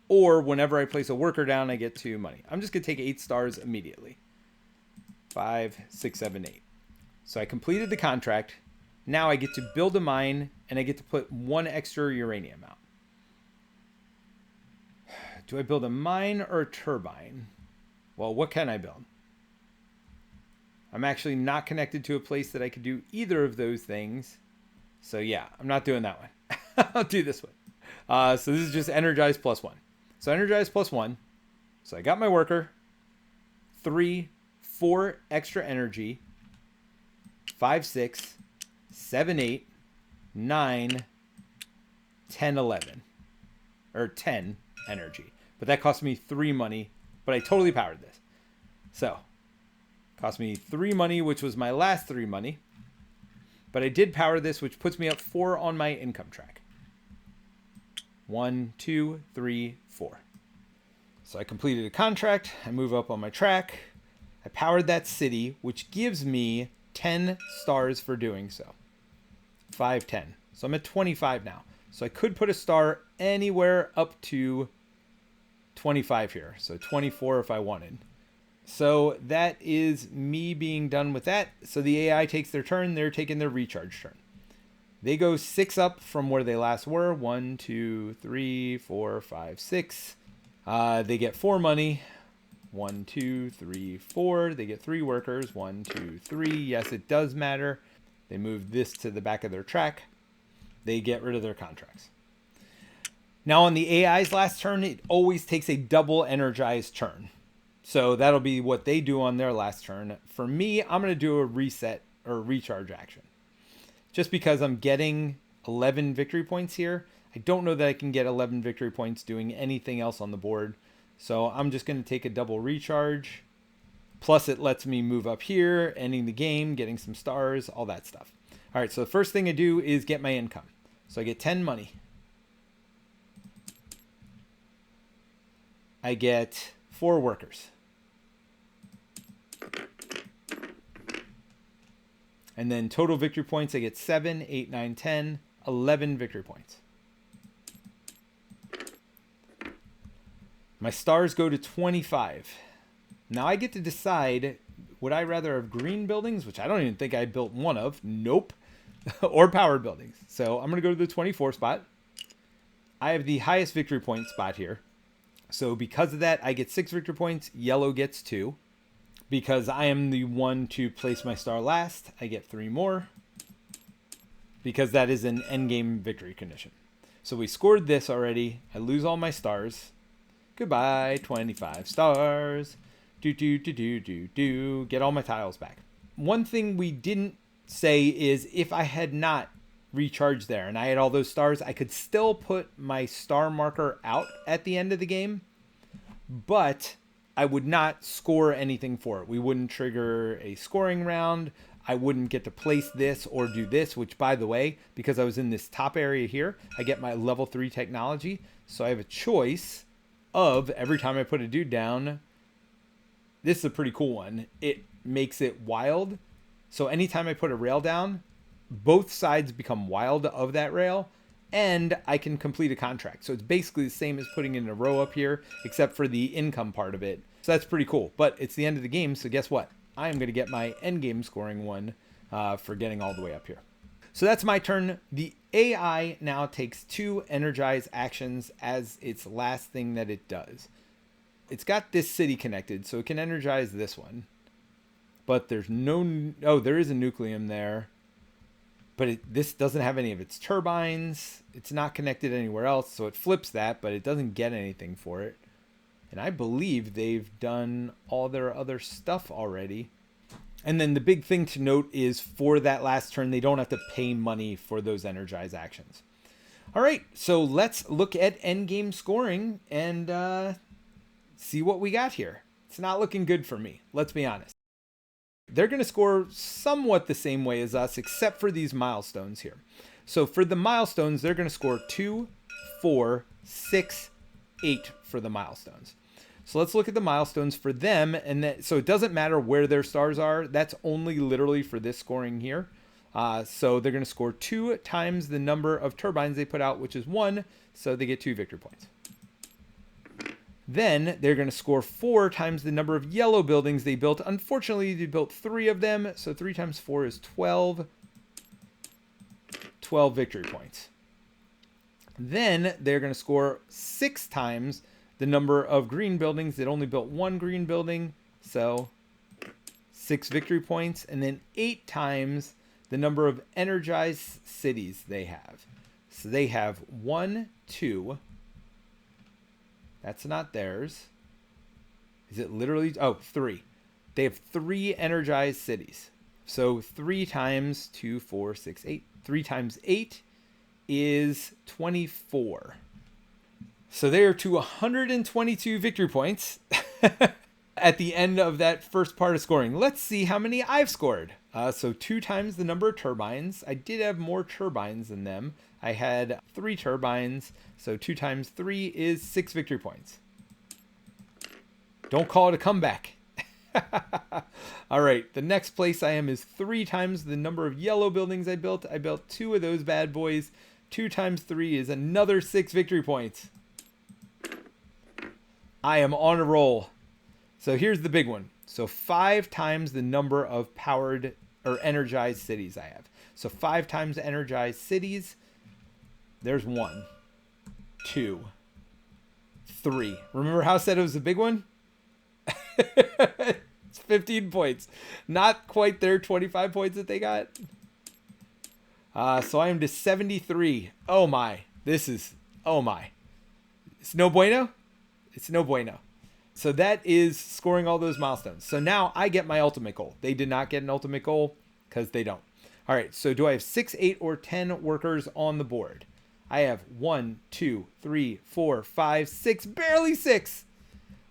Or whenever I place a worker down, I get 2 money. I'm just going to take 8 stars immediately. 5, 6, 7, 8. So I completed the contract. Now I get to build a mine, and I get to put 1 extra uranium out. Do I build a mine or a turbine? Well, what can I build? I'm actually not connected to a place that I could do either of those things. So yeah, I'm not doing that one. I'll do this one. So this is just energize plus 1. So energize plus 1. So I got my worker. 3, 4 extra energy. 5, 6, 7, 8, 9, 10, 11. Or 10 energy. But that cost me 3 money. But I totally powered this. So, cost me 3 money, which was my last 3 money. But I did power this, which puts me up 4 on my income track. 1, 2, 3, 4. So I completed a contract. I move up on my track. I powered that city, which gives me 10 stars for doing so. 5, 10. So I'm at 25 now. So I could put a star anywhere up to 25 here. So 24 if I wanted. So that is me being done with that. So the AI takes their turn. They're taking their recharge turn. They go 6 up from where they last were. 1, 2, 3, 4, 5, 6. They get 4 money. 1, 2, 3, 4. They get 3 workers. 1, 2, 3. Yes, it does matter. They move this to the back of their track. They get rid of their contracts. Now on the AI's last turn, it always takes a double energized turn. So that'll be what they do on their last turn. For me, I'm going to do a reset or recharge action. Just because I'm getting 11 victory points here. I don't know that I can get 11 victory points doing anything else on the board. So I'm just going to take a double recharge. Plus it lets me move up here, ending the game, getting some stars, all that stuff. All right, so the first thing I do is get my income. So I get 10 money. I get 4 workers. And then total victory points, I get 7, 8, 9, 10, 11 victory points. My stars go to 25. Now I get to decide, would I rather have green buildings, which I don't even think I built one of. Nope. Or powered buildings. So I'm going to go to the 24 spot. I have the highest victory point spot here. So because of that, I get 6 victory points. Yellow gets 2. Because I am the one to place my star last, I get 3 more. Because that is an endgame victory condition. So we scored this already. I lose all my stars. Goodbye, 25 stars. Get all my tiles back. One thing we didn't say is if I had not recharged there and I had all those stars, I could still put my star marker out at the end of the game. But I would not score anything for it. We wouldn't trigger a scoring round. I wouldn't get to place this or do this, which by the way, because I was in this top area here, I get my level 3 technology. So I have a choice of every time I put a dude down. This is a pretty cool one. It makes it wild. So anytime I put a rail down, both sides become wild of that rail. And I can complete a contract. So it's basically the same as putting in a row up here, except for the income part of it. So that's pretty cool. But it's the end of the game, so guess what? I am going to get my endgame scoring one for getting all the way up here. So that's my turn. The AI now takes 2 energize actions as its last thing that it does. It's got this city connected, so it can energize this one. But there's no... Oh, there is a nucleum there. But this doesn't have any of its turbines. It's not connected anywhere else, so it flips that, but it doesn't get anything for it. And I believe they've done all their other stuff already. And then the big thing to note is for that last turn, they don't have to pay money for those energize actions. All right, so let's look at endgame scoring and see what we got here. It's not looking good for me, let's be honest. They're going to score somewhat the same way as us, except for these milestones here. So for the milestones, they're going to score 2, 4, 6, 8 for the milestones. So let's look at the milestones for them. And so it doesn't matter where their stars are. That's only literally for this scoring here. So they're going to score 2 times the number of turbines they put out, which is 1. so they get 2 victory points. Then they're going to score 4 times the number of yellow buildings they built. Unfortunately, they built 3 of them, so 3 times 4 is 12. 12 victory points. Then they're going to score 6 times the number of green buildings. They only built 1 green building, so 6 victory points. And then 8 times the number of energized cities they have. So they have 1, 2. That's not theirs. Is it literally? Oh, 3. They have 3 energized cities. So 3 times 2, 4, 6, 8. 3 times 8 is 24. So they are to 122 victory points at the end of that first part of scoring. Let's see how many I've scored. So 2 times the number of turbines. I did have more turbines than them. I had 3 turbines. So 2 times 3 is 6 victory points. Don't call it a comeback. All right, the next place I am is 3 times the number of yellow buildings I built. I built 2 of those bad boys. 2 times 3 is another 6 victory points. I am on a roll. So here's the big one. So 5 times the number of powered or energized cities I have. So 5 times energized cities. There's 1, 2, 3. Remember how I said it was a big one? It's 15 points. Not quite their 25 points that they got. So I am to 73. Oh my. This is, oh my. It's no bueno. It's no bueno. So that is scoring all those milestones. So now I get my ultimate goal. They did not get an ultimate goal because they don't. All right. So do I have 6, 8, or 10 workers on the board? I have 1, 2, 3, 4, 5, 6, barely 6.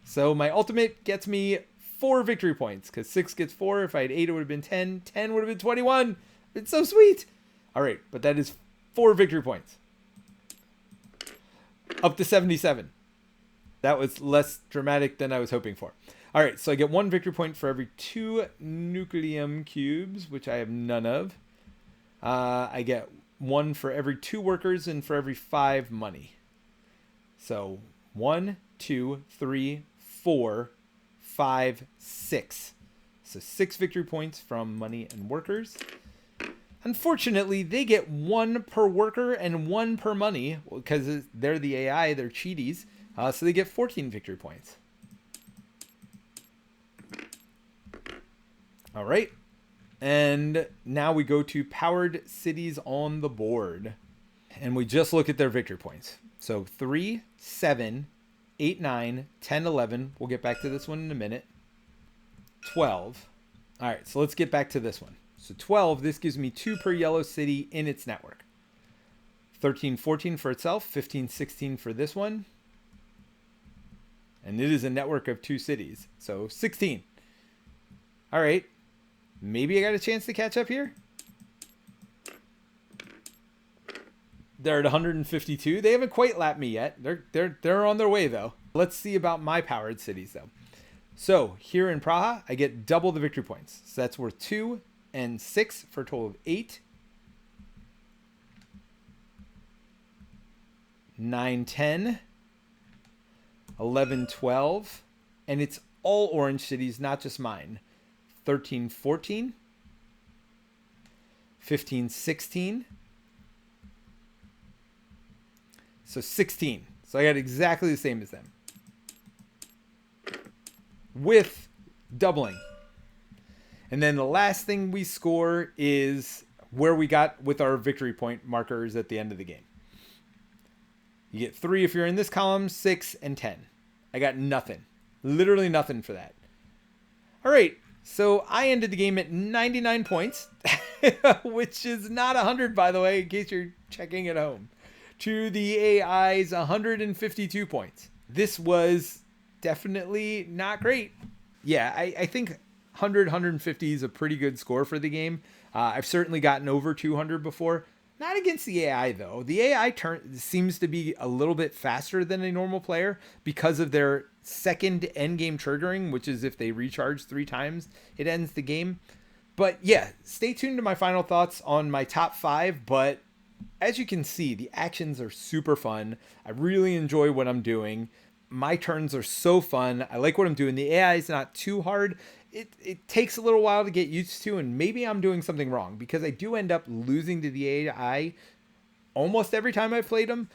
So my ultimate gets me 4 victory points because 6 gets 4. If I had 8, it would have been 10. 10 would have been 21. It's so sweet. All right. But that is 4 victory points. Up to 77. That was less dramatic than I was hoping for. All right, so I get 1 victory point for every 2 Nucleum cubes, which I have none of. I get 1 for every 2 workers and for every 5 money. So 1, 2, 3, 4, 5, 6. So 6 victory points from money and workers. Unfortunately, they get 1 per worker and 1 per money because they're the AI, they're cheaties. So they get 14 victory points. All right. And now we go to powered cities on the board. And we just look at their victory points. So 3, 7, 8, 9, 10, 11. We'll get back to this one in a minute. 12. All right, so let's get back to this one. So 12, this gives me 2 per yellow city in its network. 13, 14 for itself. 15, 16 for this one. And it is a network of 2 cities. So 16. All right. Maybe I got a chance to catch up here. They're at 152. They haven't quite lapped me yet. They're on their way though. Let's see about my powered cities though. So here in Praha, I get double the victory points. So that's worth 2 and 6 for a total of 8. 9, 10. 11, 12, and it's all orange cities, not just mine. 13, 14, 15, 16. So 16. So I got exactly the same as them. With doubling. And then the last thing we score is where we got with our victory point markers at the end of the game. You get 3 if you're in this column, 6, and 10. I got nothing. Literally nothing for that. All right. So I ended the game at 99 points, which is not 100, by the way, in case you're checking at home, to the AI's 152 points. This was definitely not great. Yeah, I think 100, 150 is a pretty good score for the game. I've certainly gotten over 200 before. Not against the AI, though. The AI seems to be a little bit faster than a normal player because of their second endgame triggering, which is if they recharge 3 times, it ends the game. But yeah, stay tuned to my final thoughts on my top 5. But As you can see, the actions are super fun. I really enjoy what I'm doing. My turns are so fun. I like what I'm doing. The AI is not too hard. It takes a little while to get used to, and maybe I'm doing something wrong because I do end up losing to the AI almost every time I've played them.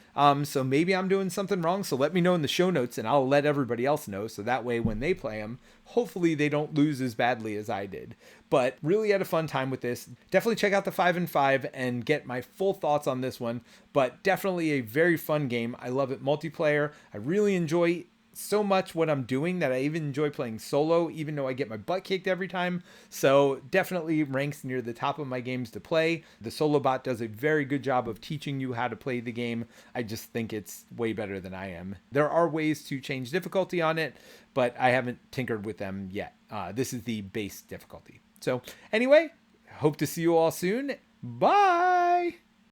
So maybe I'm doing something wrong. So let me know in the show notes and I'll let everybody else know. So that way, when they play them, hopefully they don't lose as badly as I did. But really had a fun time with this. Definitely check out the 5 and 5 and get my full thoughts on this one. But definitely a very fun game. I love it multiplayer. I really enjoy so much what I'm doing that I even enjoy playing solo, even though I get my butt kicked every time. So definitely ranks near the top of my games to play. The solo bot does a very good job of teaching you how to play the game. I just think it's way better than I am. There are ways to change difficulty on it, but I haven't tinkered with them yet. This is the base difficulty. So anyway, hope to see you all soon. Bye.